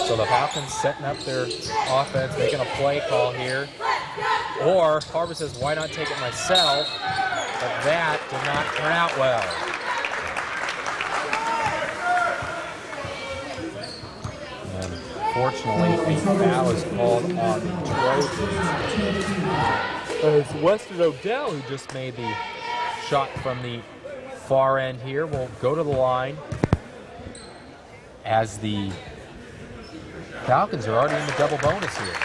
So the Falcons setting up their offense, making a play call here. Or Harbor says, why not take it myself? But that did not turn out well. And fortunately, a foul is called on the Trojans. It's Weston Odell who just made the shot from the far end here. Will go to the line as the Falcons are already in the double bonus here.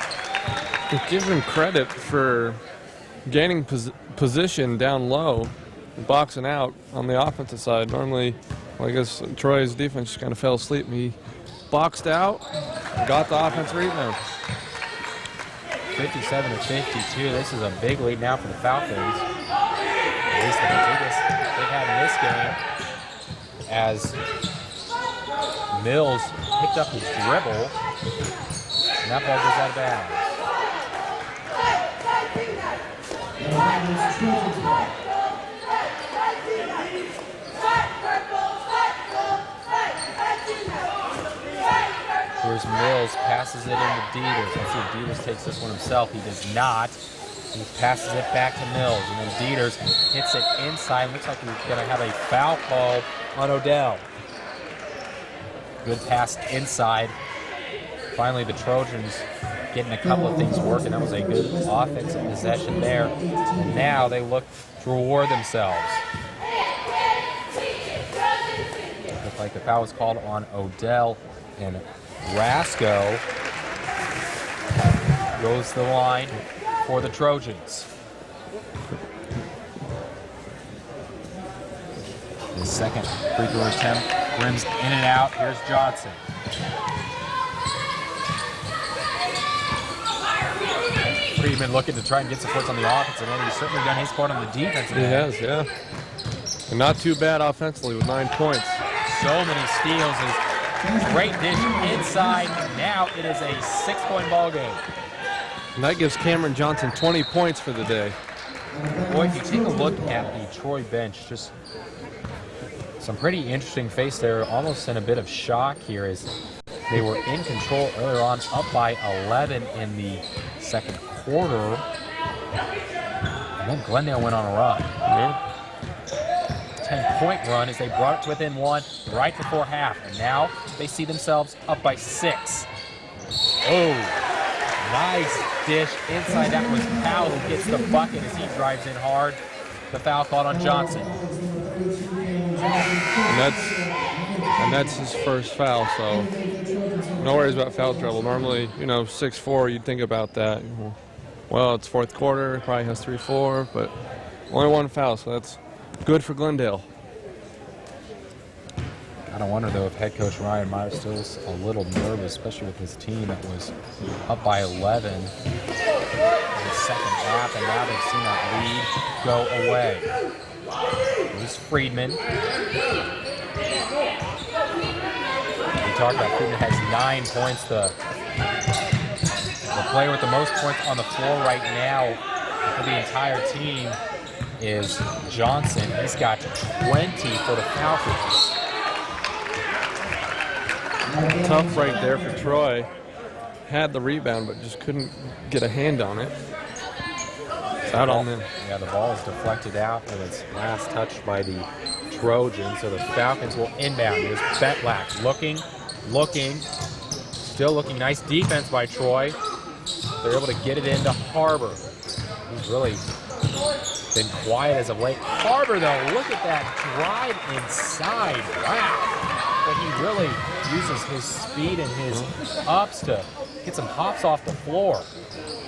Give him credit for gaining position down low boxing out on the offensive side. Normally, well, I guess Troy's defense just kind of fell asleep. He boxed out, got the offense rebound. 57-52. This is a big lead now for the Falcons. At least they've had in this game, as Mills picked up his dribble, and that ball goes out of bounds. Here's Mills, passes it into Dieters. Let's see if Dieters takes this one himself. He does not. He passes it back to Mills, and then Dieters hits it inside. Looks like we're going to have a foul call on Odell. Good pass inside. Finally, the Trojans getting a couple of things working. That was a good offensive possession there. And now they look to reward themselves. Looks like the foul was called on Odell, and Rasco goes to the line for the Trojans. The second free throw attempt rims in and out. Here's Johnson. Friedman looking to try and get supports on the offensive end. He's certainly done his part on the defensive end. He has, yeah. And not too bad offensively with 9 points. So many steals. Great dish inside. Now it is a 6-point ball game. And that gives Cameron Johnson 20 points for the day. Boy, if you take a look at the Troy bench, just some pretty interesting face there, almost in a bit of shock here as they were in control earlier on, up by 11 in the second quarter. And then Glendale went on a run. Yeah. 10-point run as they brought it to within 1 right before half. And now they see themselves up by 6. Oh, nice dish inside. That was Powell who gets the bucket as he drives in hard. The foul called on Johnson. And that's his first foul, so no worries about foul trouble. Normally, 6-4, you'd think about that. Well, it's fourth quarter, probably has 3-4, but only 1 foul, so that's good for Glendale. I wonder, though, if head coach Ryan Meyer still is a little nervous, especially with his team that was up by 11 in the second half, and now they've seen that lead go away. Here's Friedman. We talked about Friedman has 9 points. The player with the most points on the floor right now for the entire team is Johnson. He's got 20 for the Falcons. Tough break there for Troy. Had the rebound, but just couldn't get a hand on it. It's out on them. Yeah, the ball is deflected out, and it's last touched by the Trojans, so the Falcons will inbound. Here's Betlak looking, still looking. Nice defense by Troy. They're able to get it into Harbor. He's really been quiet as of late. Harbor, though, look at that drive inside. Wow. But he really uses his speed and his ups to get some hops off the floor.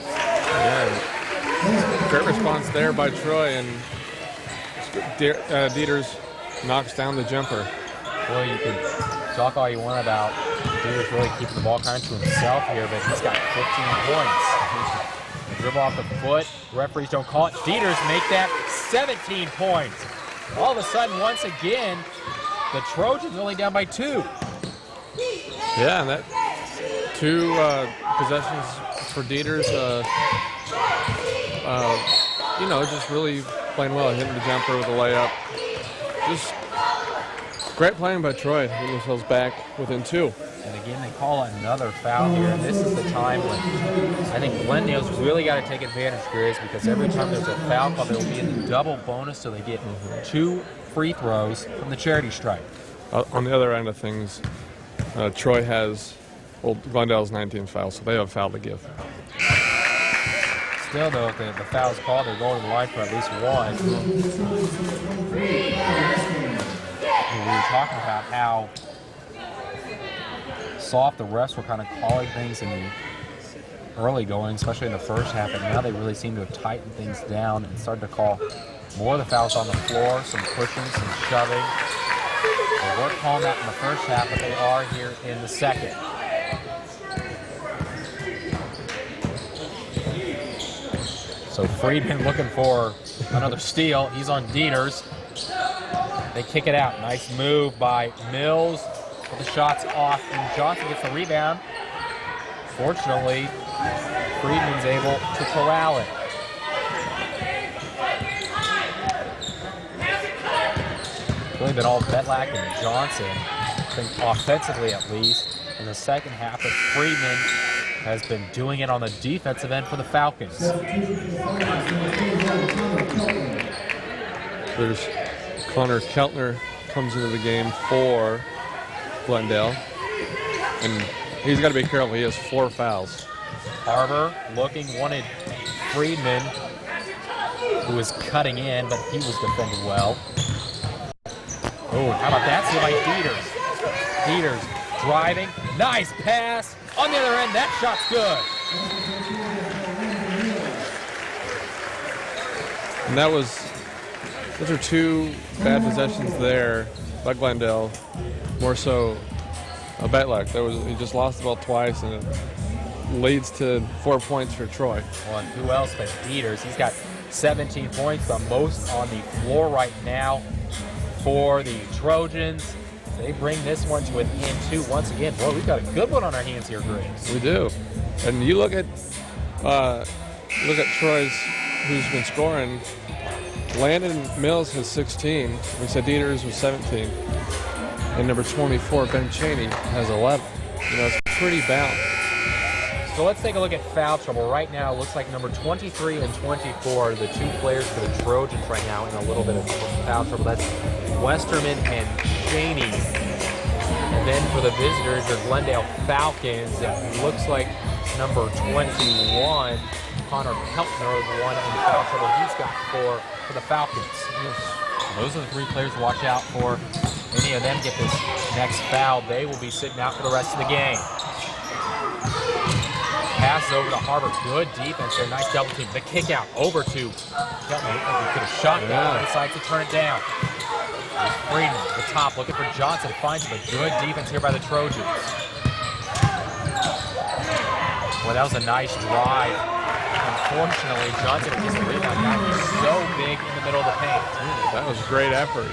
Yeah, great response there by Troy, and Dieters knocks down the jumper. Well, you can talk all you want about Dieters really keeping the ball kind of to himself here, but he's got 15 points. The dribble off the foot, referees don't call it. Dieters make that 17 points. All of a sudden, once again, the Trojans only down by 2. Yeah, and that 2 possessions for Dieters, just really playing well, hitting the jumper with a layup. Just great playing by Troy. Getting themselves back within 2. And again, they call another foul here, and this is the time when I think Glendale's really got to take advantage, Grizz, because every time there's a foul call, they'll be in the double bonus, so they get 2 free throws from the charity stripe. On the other end of things, Troy has, Glendale's 19 fouls, so they have a foul to give. Still, though, if the foul's called, they're going to the line for at least 1. We were talking about how soft the refs were kind of calling things in early going, especially in the first half, but now they really seem to have tightened things down and started to call more of the fouls on the floor, some pushing, some shoving. They weren't calling that in the first half, but they are here in the second. So Friedman looking for another steal. He's on Dieters. They kick it out. Nice move by Mills. But the shot's off, and Johnson gets the rebound. Fortunately, Friedman's able to corral it. It's really been all Betlak and Johnson, I think offensively at least, in the second half, but Friedman has been doing it on the defensive end for the Falcons. There's Connor Keltner comes into the game for Glendale, and he's got to be careful. He has 4 fouls. Harbor looking, wanted Friedman, who was cutting in, but he was defended well. Oh, how about that? See by Dieters. Dieters driving, nice pass. On the other end, that shot's good. And those are 2 bad possessions there by Glendale. More so Betlak. He just lost the ball twice, and it leads to 4 points for Troy. Well, and who else but Dieters? He's got 17 points, the most on the floor right now for the Trojans. They bring this one to within 2 once again. Boy, we've got a good one on our hands here, Graves. We do. And you look at Troy's, who's been scoring. Landon Mills has 16. We said Dieters was 17. And number 24, Ben Chaney, has 11. It's pretty balanced. So let's take a look at foul trouble. Right now, it looks like number 23 and 24 are the 2 players for the Trojans right now in a little bit of foul trouble. That's Westerman and Chaney. And then for the visitors, the Glendale Falcons, it looks like number 21, Connor Keltner, the one in foul trouble he's got for the Falcons. Yes. Those are the 3 players to watch out for. Any of them get this next foul, they will be sitting out for the rest of the game. Pass over to Harbor. Good defense there. Nice double team. The kick out over to Keltner. He could have shot that. He decides to turn it down. There's Friedman at the top looking for Johnson. Finds him. A good defense here by the Trojans. Well, that was a nice drive. Unfortunately, Johnson gets the rebound. Now he's so big in the middle of the paint. That was a great effort.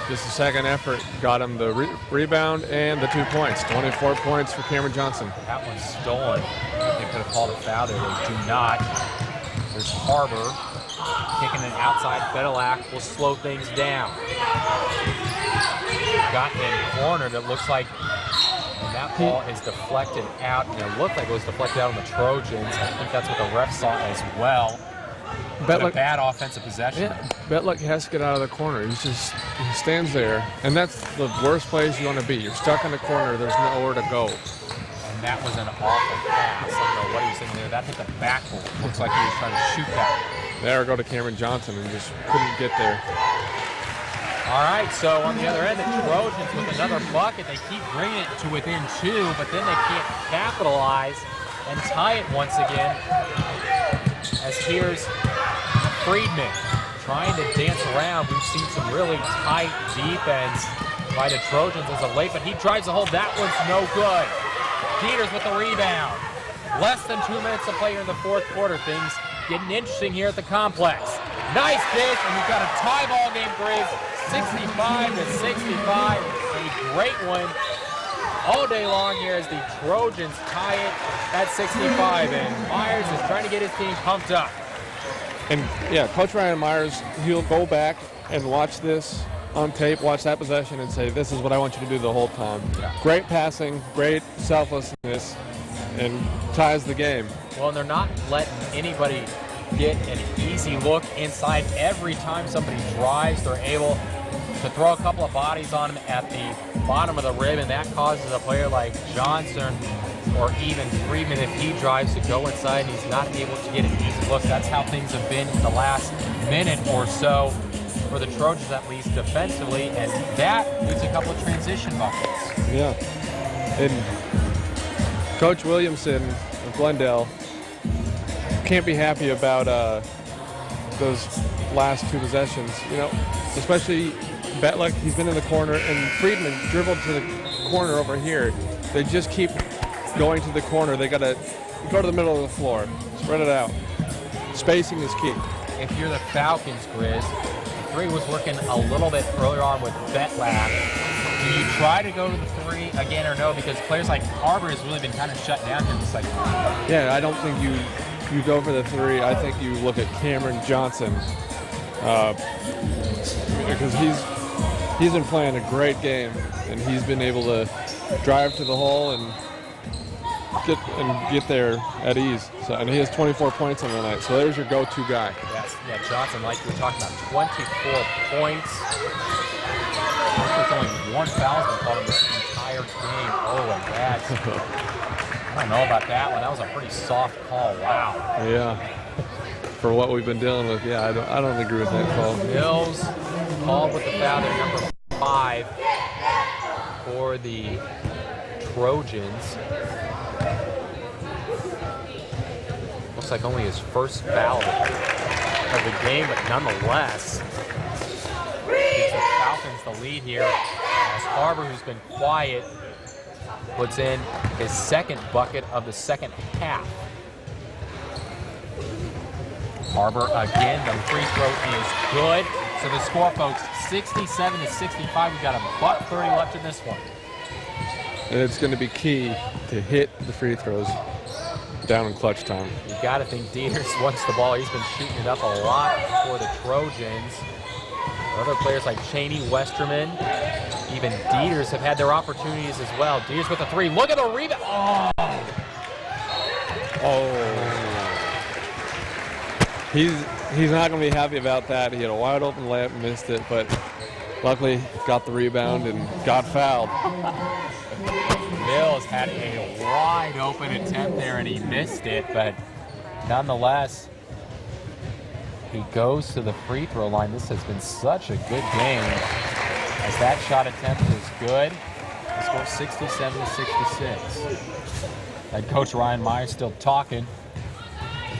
Just the second effort got him the rebound and the 2 points. 24 points for Cameron Johnson. That one's stolen. They could have called a foul there. They do not. There's Harbor kicking it outside. Betlak will slow things down. Got him cornered. It looks like that ball is deflected out. And it looked like it was deflected out on the Trojans. I think that's what the ref saw as well. But a bad offensive possession. Yeah, Betlak has to get out of the corner. He stands there, and that's the worst place you want to be. You're stuck in the corner. There's nowhere to go. And that was an awful pass. I don't know what he was thinking there. That hit the backboard. Looks like he was trying to shoot that. There go to Cameron Johnson and just couldn't get there. All right, so on the other end, the Trojans with another bucket. They keep bringing it to within 2, but then they can't capitalize and tie it once again. As here's Friedman trying to dance around. We've seen some really tight defense by the Trojans as of late, but he tries to hold. That one's no good. Dieters with the rebound. Less than 2 minutes to play here in the 4th quarter. Things getting interesting here at the complex. Nice dish, and we've got a tie ball game, Graves. 65-65. A great one all day long here as the Trojans tie it at 65. And Myers is trying to get his team pumped up. And yeah, Coach Ryan Myers, he'll go back and watch this on tape, watch that possession, and say, this is what I want you to do the whole time. Yeah. Great passing, great selflessness, and ties the game. Well, and they're not letting anybody get an easy look inside. Every time somebody drives, they're able to throw a couple of bodies on him at the bottom of the rim, and that causes a player like Johnson or even Friedman, if he drives, to go inside and he's not able to get an easy look. That's how things have been in the last minute or so for the Trojans, at least defensively, and that leaves a couple of transition buckets. Yeah. And Coach Williamson of Glendale can't be happy about those last 2 possessions. You know, especially Betluck, he's been in the corner, and Friedman dribbled to the corner over here. They just keep going to the corner. They got to go to the middle of the floor, spread it out. Spacing is key. If you're the Falcons, Grizz, the 3 was working a little bit earlier on with Betlack. Do you try to go to the 3 again or no? Because players like Harbor has really been kind of shut down here in the second half. Yeah, I don't think you go for the 3. I think you look at Cameron Johnson because he's been playing a great game, and he's been able to drive to the hole and get there at ease. So, and he has 24 points on the night. So there's your go-to guy. Yes, yeah, Johnson, like we were talking about, 24 points. There's only 1 foul has been called in this entire game. Oh, and that's I don't know about that one. That was a pretty soft call. Wow. Yeah. For what we've been dealing with, yeah, I don't agree with that call. Mills called with the foul there, number 5 for the Trojans. Looks like only his first foul of the game, but nonetheless, gives the Falcons the lead here as Harbor, who's been quiet, puts in his second bucket of the second half. Harbor again, the free throw is good. So the score, folks, 67-65. We've got a $1:30 left in this one. And it's going to be key to hit the free throws down in clutch time. You got to think Dieters wants the ball. He's been shooting it up a lot for the Trojans. Other players like Cheney, Westerman, even Dieters have had their opportunities as well. Dieters with a 3. Look at the rebound. Oh. He's not going to be happy about that. He had a wide open layup, missed it, but luckily got the rebound and got fouled. Mills had a wide open attempt there and he missed it, but nonetheless, he goes to the free throw line. This has been such a good game as that shot attempt is good. The score 67-66. Head coach Ryan Myers still talking.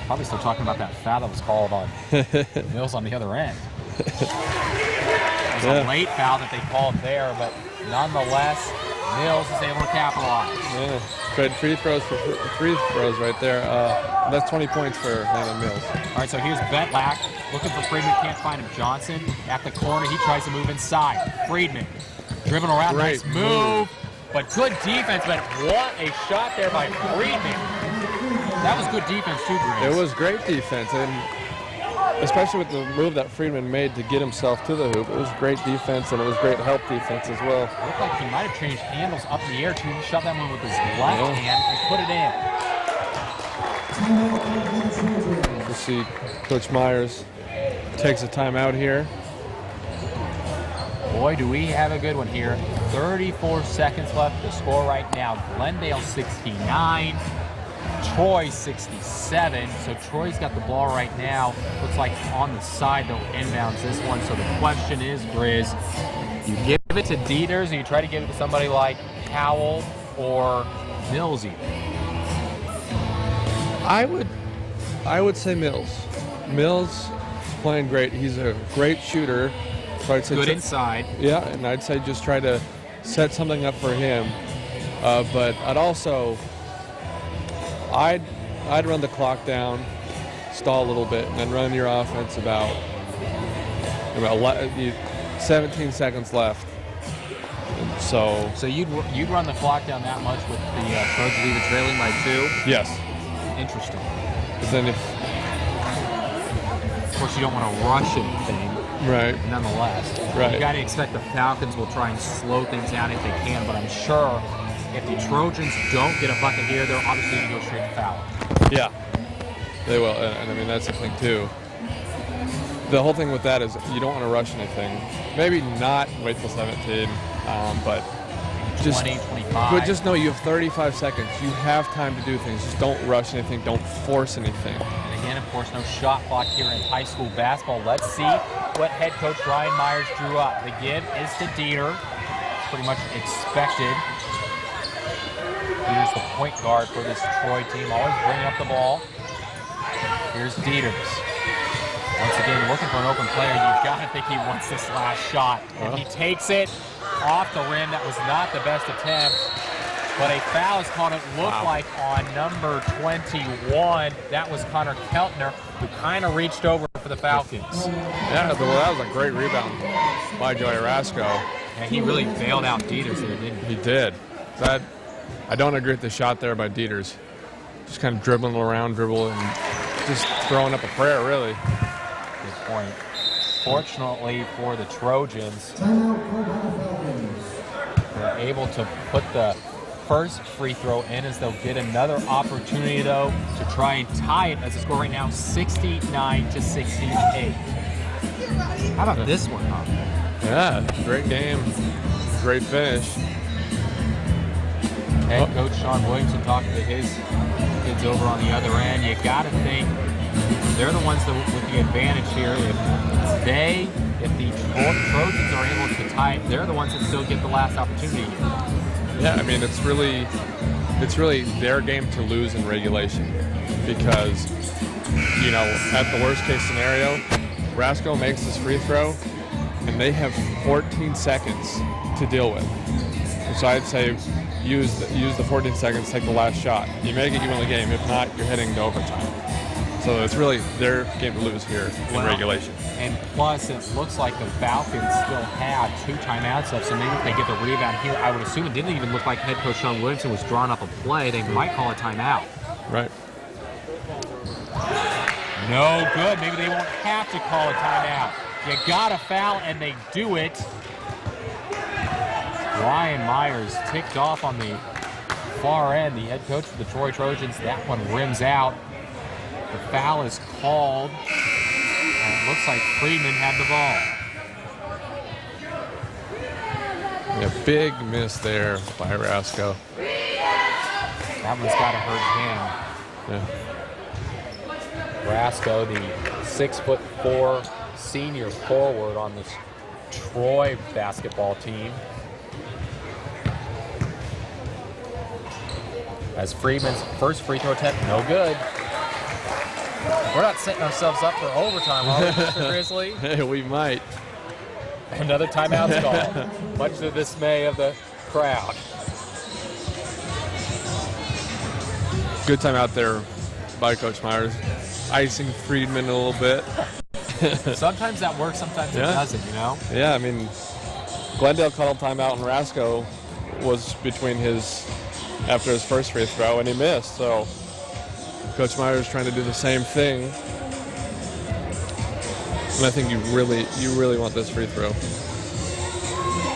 Probably still talking about that foul that was called on Mills on the other end. It was a late foul that they called there, but nonetheless, Mills is able to capitalize. Yeah, good free throws right there. That's 20 points for Landon Mills. All right, so here's Betlack looking for Friedman, can't find him. Johnson at the corner, he tries to move inside. Friedman dribbling around, nice move, but good defense. But what a shot there by Friedman. That was good defense too, Grace. It was great defense, and especially with the move that Friedman made to get himself to the hoop. It was great defense, and it was great help defense as well. It looked like he might have changed handles up in the air too. He shot that one with his left hand and put it in. We'll see Coach Myers takes a timeout here. Boy, do we have a good one here. 34 seconds left. The score right now, Glendale 69. Troy 67, so Troy's got the ball right now. Looks like on the side, they'll inbounds this one. So the question is, Grizz, you give it to Dieters or you try to give it to somebody like Howell or Mills even? I would say Mills. Mills is playing great. He's a great shooter. So I'd say good inside. Yeah, and I'd say just try to set something up for him. But I'd run the clock down, stall a little bit, and then run your offense about 17 seconds left. So you'd run the clock down that much with the Trojans even trailing by 2? Yes. Interesting. Because then of course, you don't want to rush anything. Right. Nonetheless. Right. You got to expect the Falcons will try and slow things down if they can, but I'm sure if the Trojans don't get a bucket here, they're obviously going to go straight to foul. Yeah, they will, and I mean, that's the thing, too. The whole thing with that is you don't want to rush anything. Maybe not wait till 17, but just 20, 25. But just know you have 35 seconds. You have time to do things. Just don't rush anything. Don't force anything. And again, of course, no shot clock here in high school basketball. Let's see what head coach Ryan Myers drew up. The give is to Dieter. Pretty much expected. Here's the point guard for this Troy team, always bringing up the ball. Here's Dieters. Once again, looking for an open player. You've got to think he wants this last shot. And he takes it off the rim. That was not the best attempt. But a foul is called, it looked like, on number 21. That was Connor Keltner, who kind of reached over for the Falcons. Yeah, well, that was a great rebound by Joey Rasco. And he really bailed out Dieters there, didn't he? He did. I don't agree with the shot there by Dieters. Just kind of dribbling around, and just throwing up a prayer, really. Good point. Fortunately for the Trojans, they're able to put the first free throw in, as they'll get another opportunity, though, to try and tie it, as the score right now 69-68. How about this one, huh? Yeah, great game, great finish. Head coach Sean Williamson talking to his kids over on the other end. You got to think they're the ones that, with the advantage here. If the Trojans are able to tie it, they're the ones that still get the last opportunity here. Yeah, I mean, it's really their game to lose in regulation, because, you know, at the worst case scenario, Rasco makes this free throw and they have 14 seconds to deal with. So I'd say use the 14 seconds, take the last shot. You make it, you win the game. If not, you're heading to overtime. So it's really their game to lose here in regulation. And plus, it looks like the Falcons still have 2 timeouts left, so maybe if they get the rebound here, I would assume it didn't even look like head coach Sean Williamson was drawing up a play. They might call a timeout. Right. No good. Maybe they won't have to call a timeout. You got a foul, and they do it. Ryan Myers ticked off on the far end, the head coach of the Troy Trojans. That one rims out. The foul is called, and it looks like Friedman had the ball. Yeah, big miss there by Rasco. That one's got to hurt him. Yeah. Rasco, the 6'4" senior forward on this Troy basketball team. As Friedman's first free throw attempt, no good. We're not setting ourselves up for overtime, are we, Mr. Grizzly? Hey, we might. Another timeout's called, much to the dismay of the crowd. Good timeout there by Coach Myers. Icing Friedman a little bit. Sometimes that works, sometimes it doesn't, you know? Yeah, I mean, Glendale called a timeout, and Rasco was between after his first free throw, and he missed. So Coach Myers trying to do the same thing. And I think you really want this free throw.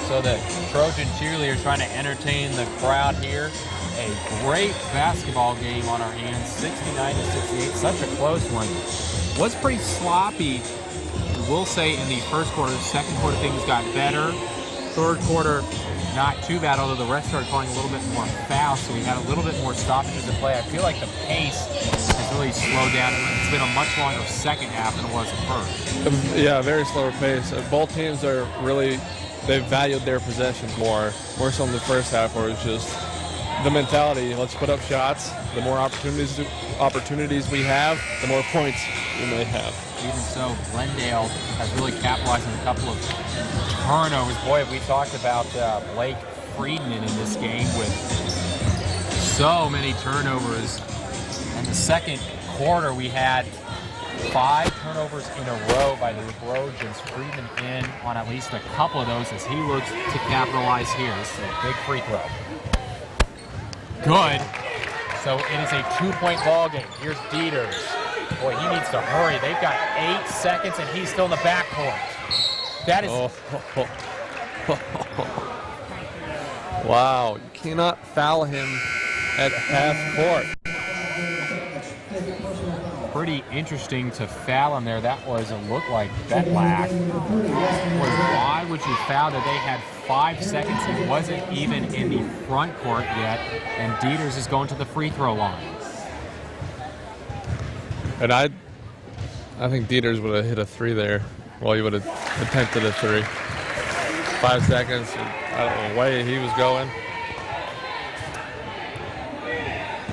So the Trojan cheerleaders trying to entertain the crowd here. A great basketball game on our hands, 69-68, such a close one. Was pretty sloppy, we'll say, in the first quarter. The second quarter, things got better. Third quarter, not too bad, although the refs started calling a little bit more fouls, so we had a little bit more stoppages in play. I feel like the pace has really slowed down. It's been a much longer second half than it was at first. Yeah, very slower pace. Both teams are really, they've valued their possessions more so in the first half, where it's just the mentality, let's put up shots. The more opportunities we have, the more points we may have. Even so, Glendale has really capitalized on a couple of turnovers. Boy, have we talked about Blake Friedman in this game with so many turnovers. In the second quarter, we had 5 turnovers in a row by the Trojans. Friedman in on at least a couple of those as he looks to capitalize here. This is a big free throw. Good. So it is a 2-point ball game. Here's Dieters. Boy, he needs to hurry. They've got 8 seconds, and he's still in the backcourt. That is... Wow, you cannot foul him at half court. Pretty interesting to foul him there. That was, it looked like Betlack. Why would you foul that? They had 5 seconds. He wasn't even in the front court yet, and Dieters is going to the free throw line. And I think Dieters would have hit a 3 there. Well, he would have attempted a 3. 5 seconds. I don't know the way he was going.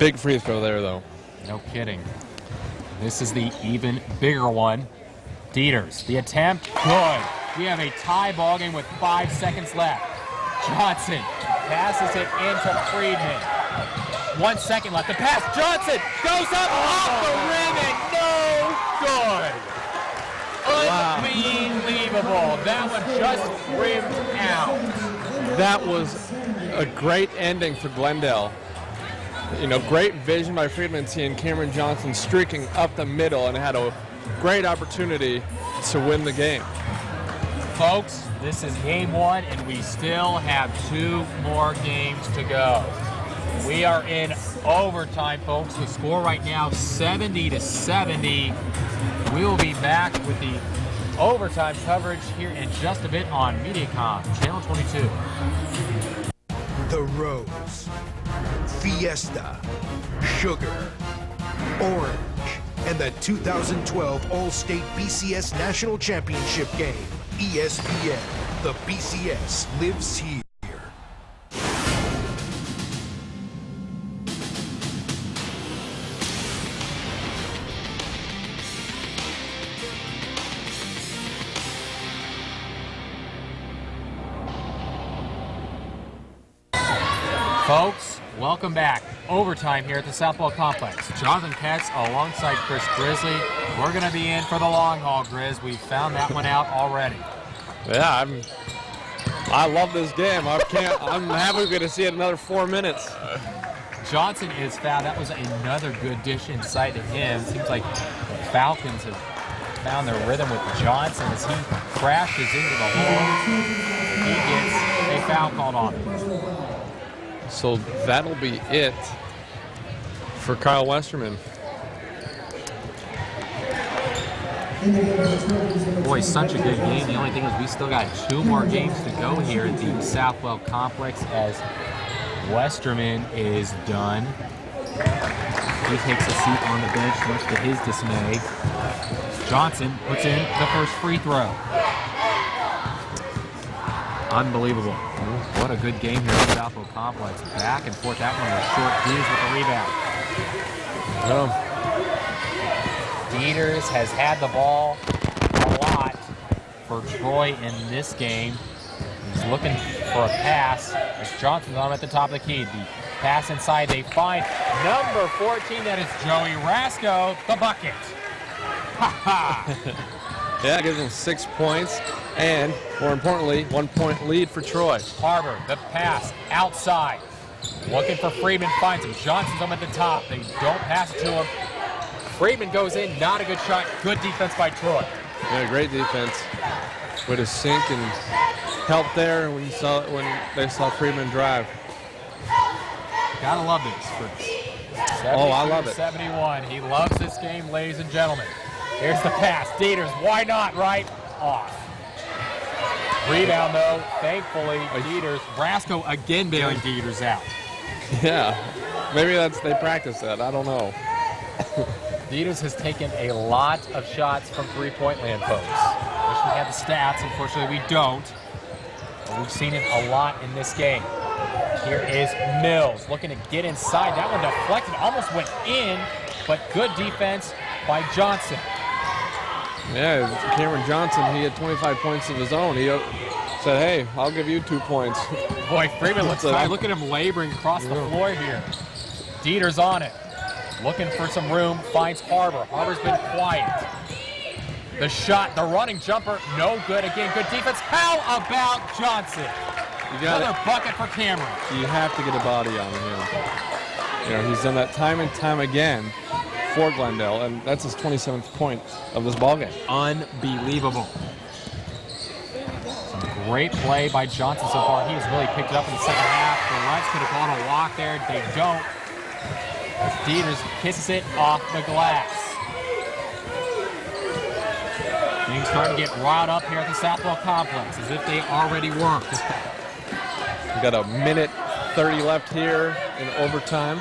Big free throw there, though. No kidding. This is the even bigger one. Dieters, the attempt, good. We have a tie ball game with 5 seconds left. Johnson passes it into Friedman. 1 second left. The pass, Johnson goes up off the rim and no good. Unbelievable. That one just rimmed out. That was a great ending for Glendale. You know, great vision by Friedman, seeing Cameron Johnson streaking up the middle, and had a great opportunity to win the game. Folks, this is game 1, and we still have 2 more games to go. We are in overtime, folks. The score right now, 70-70. We will be back with the overtime coverage here in just a bit on MediaCom, Channel 22. The Rose, Fiesta, Sugar, Orange, and the 2012 All-State BCS National Championship game. ESPN, the BCS lives here. Folks, welcome back. Overtime here at the Southwell Complex. Jonathan Katz alongside Chris Grizzly. We're going to be in for the long haul, Grizz. We found that one out already. Yeah, I love this game. I'm happy we're going to see it another 4 minutes. Johnson is fouled. That was another good dish inside to him. Seems like the Falcons have found their rhythm with Johnson as he crashes into the hole. He gets a foul called on him. So that'll be it for Kyle Westerman. Boy, such a good game. The only thing is we still got 2 more games to go here at the Southwell Complex as Westerman is done. He takes a seat on the bench, much to his dismay. Johnson puts in the first free throw. Unbelievable. What a good game here at the Southwell Complex. Back and forth. That one was short. Dieters with the rebound. Dieters has had the ball a lot for Troy in this game. He's looking for a pass as Johnson's on at the top of the key. The pass inside, they find number 14. That is Joey Rasco, the bucket. Yeah, it gives him 6 points, and more importantly, 1 point lead for Troy. Harbor, the pass outside. Looking for Freeman, finds him. Johnson's on at the top. They don't pass it to him. Freeman goes in, not a good shot. Good defense by Troy. Yeah, great defense. Way to sink and help there when they saw Freeman drive. Gotta love this, Chris. Oh, I love it. 71. He loves this game, ladies and gentlemen. Here's the pass. Dieters, why not, right? Off. Rebound, though, thankfully, Dieters. Rasco again bailing Dieters out. Yeah, maybe they practice that. I don't know. Dieters has taken a lot of shots from three-point land, folks. Wish we had the stats. Unfortunately, we don't. But we've seen it a lot in this game. Here is Mills looking to get inside. That one deflected, almost went in, but good defense by Johnson. Yeah, Cameron Johnson, he had 25 points of his own. He said, hey, I'll give you 2 points. Boy, Freeman looks tired. Look at him laboring across the floor here. Dieters on it. Looking for some room, finds Harbor. Harbor's been quiet. The shot, the running jumper, no good. Again, good defense. How about Johnson? Another bucket for Cameron. You have to get a body on him. You know, he's done that time and time again for Glendale, and that's his 27th point of this ballgame. Unbelievable. Some great play by Johnson so far. He has really picked it up in the second half. The Lions could have called a walk there. They don't. Dieters kisses it off the glass. Things starting to get riled up here at the Southwell Complex, as if they already weren't. We got a minute 30 left here in overtime.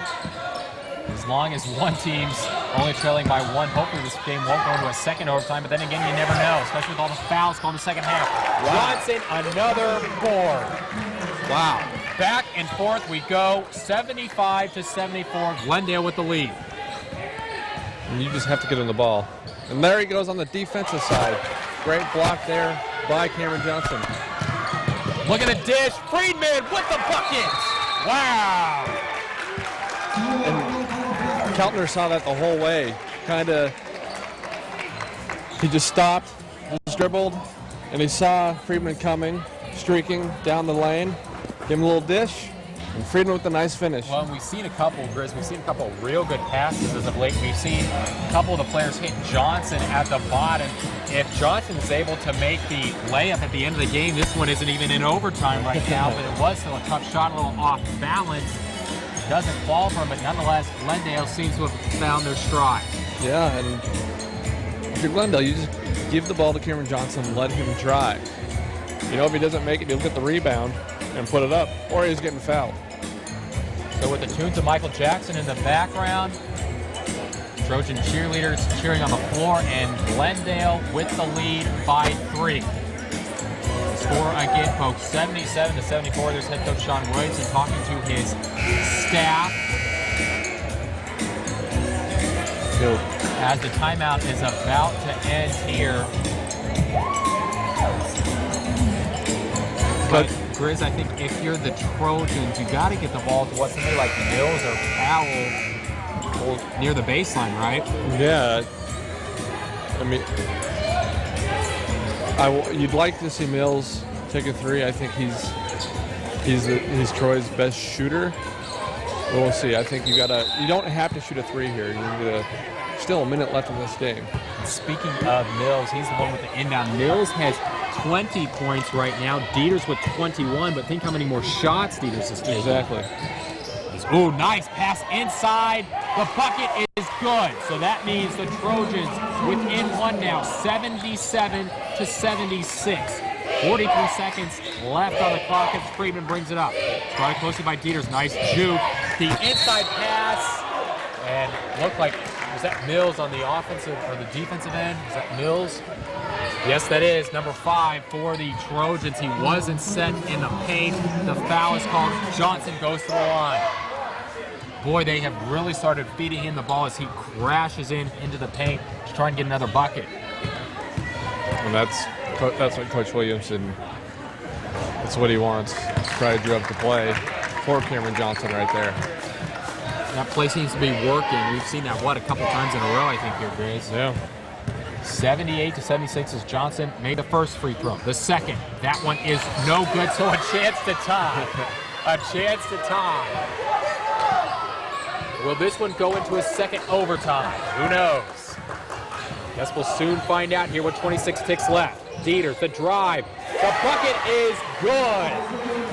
As long as one team's only trailing by 1, hopefully this game won't go into a second overtime, but then again, you never know, especially with all the fouls called in the second half. Wow. Johnson, another board. Wow. back and forth we go. 75-74. Glendale with the lead. And you just have to get him the ball. And there he goes on the defensive side. Great block there by Cameron Johnson. Look at the dish. Friedman with the bucket. Wow. And Keltner saw that the whole way. He just stopped, just dribbled, and he saw Friedman coming, streaking down the lane. Give him a little dish, and Friedman with a nice finish. Well, we've seen a couple, Grizz, we've seen a couple real good passes as of late. We've seen a couple of the players hit Johnson at the bottom. If Johnson is able to make the layup at the end of the game, this one isn't even in overtime right now, but it was still a tough shot, a little off balance. Doesn't fall for him, but nonetheless, Glendale seems to have found their stride. Yeah, and if you're Glendale, you just give the ball to Cameron Johnson, let him drive. You know, if he doesn't make it, he'll get the rebound and put it up, or he's getting fouled. So with the tunes of Michael Jackson in the background, Trojan cheerleaders cheering on the floor, and Glendale with the lead by 3. Score again, folks, 77-74. There's head coach Sean Williamson talking to his staff as the timeout is about to end here. But Grizz, I think if you're the Trojans, you got to get the ball to what somebody like Mills or Powell near the baseline, right? Yeah. I mean, you'd like to see Mills take a 3. I think he's Troy's best shooter. But we'll see. I think you don't have to shoot a 3 here. Still a minute left in this game. Speaking of Mills, he's the one with the inbound. Mills has 20 points right now. Dieters with 21, but think how many more shots Dieters has taken. Exactly. Oh, nice pass inside. The bucket is good. So that means the Trojans within one now, 77-76. 43 seconds left on the clock as Friedman brings it up. Brought it closely by Dieters. Nice juke. The inside pass. And looked like, was that Mills on the offensive or the defensive end? Is that Mills? Yes, that is. Number 5 for the Trojans. He wasn't set in the paint. The foul is called. Johnson goes to the line. Boy, they have really started feeding him the ball as he crashes into the paint to try and get another bucket. And that's what Coach Williamson, that's what he wants. Try to drive the play for Cameron Johnson right there. That play seems to be working. We've seen that, a couple times in a row, I think, here, Grace. Yeah. 78-76 as Johnson made the first free throw. The second, that one is no good, so a chance to tie. A chance to tie. Will this one go into a second overtime? Who knows? Guess we'll soon find out here with 26 ticks left. Dieters, the drive. The bucket is good.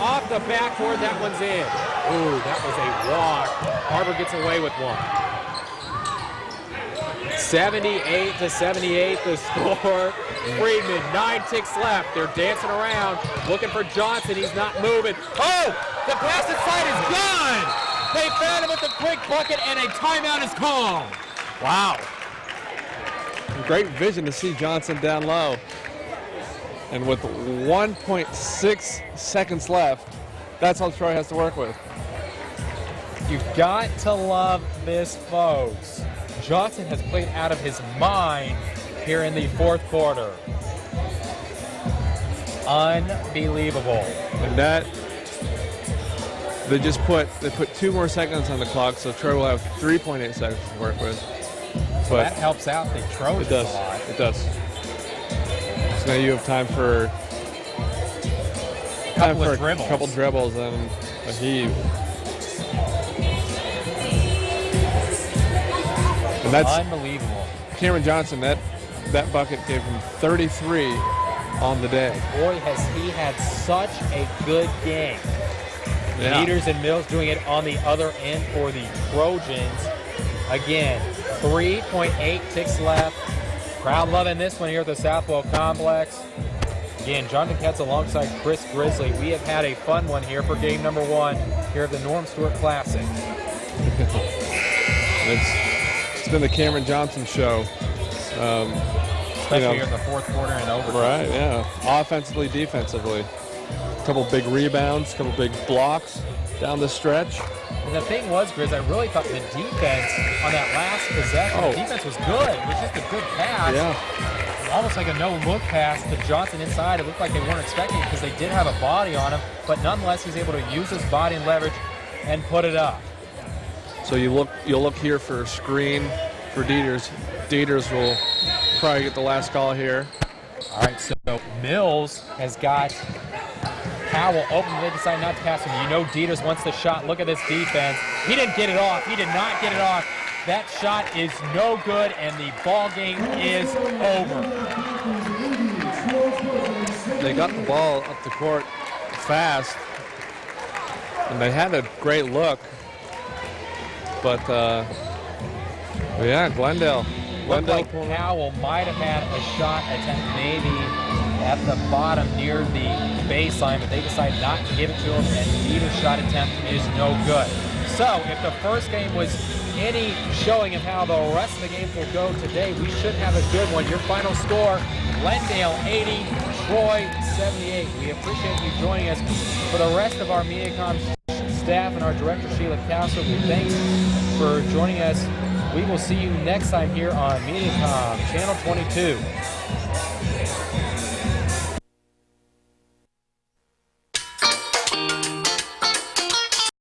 Off the backboard, that one's in. Ooh, that was a walk. Harbor gets away with one. 78-78 the score. Friedman, 9 ticks left. They're dancing around, looking for Johnson. He's not moving. Oh, the pass inside is gone. They found him with the quick bucket, and a timeout is called. Wow. Great vision to see Johnson down low. And with 1.6 seconds left, that's all Troy has to work with. You've got to love this, folks. Johnson has played out of his mind here in the fourth quarter. Unbelievable. And that, they put 2 more seconds on the clock, so Troy will have 3.8 seconds to work with. So that helps out the Trojans a lot. It does. So now you have time for a couple dribbles and a heave. And that's unbelievable. Cameron Johnson, that bucket gave him 33 on the day. Boy, has he had such a good game. Yeah. Dieters and Mills doing it on the other end for the Trojans. Again, 3.8 ticks left. Crowd loving this one here at the Southwell Complex. Again, Jonathan Ketz alongside Chris Grizzly. We have had a fun one here for game number 1 here at the Norm Stewart Classic. It's been the Cameron Johnson show. Especially here in the fourth quarter and overtime. Right, yeah. Offensively, defensively. A couple big rebounds, a couple big blocks down the stretch. And the thing was, Grizz, I really thought the defense on that last possession, the defense was good. It was just a good pass. Yeah. Almost like a no-look pass to Johnson inside. It looked like they weren't expecting it because they did have a body on him, but nonetheless, he's able to use his body and leverage and put it up. So you'll look here for a screen for Dieters. Dieters will probably get the last call here. All right, so Mills has got Powell open. They decide not to pass him. You know Dieters wants the shot. Look at this defense. He didn't get it off. He did not get it off. That shot is no good, and the ball game is over. They got the ball up the court fast, and they had a great look. But, yeah, Glendale. Looked like Powell might have had a shot attempt maybe at the bottom near the baseline, but they decided not to give it to him, and Dieters' shot attempt is no good. So if the first game was any showing of how the rest of the games will go today, we should have a good one. Your final score, Glendale 80, Troy 78. We appreciate you joining us. For the rest of our MediaCom staff and our director, Sheila Castle, thanks for joining us. We will see you next time here on MediaCom Channel 22.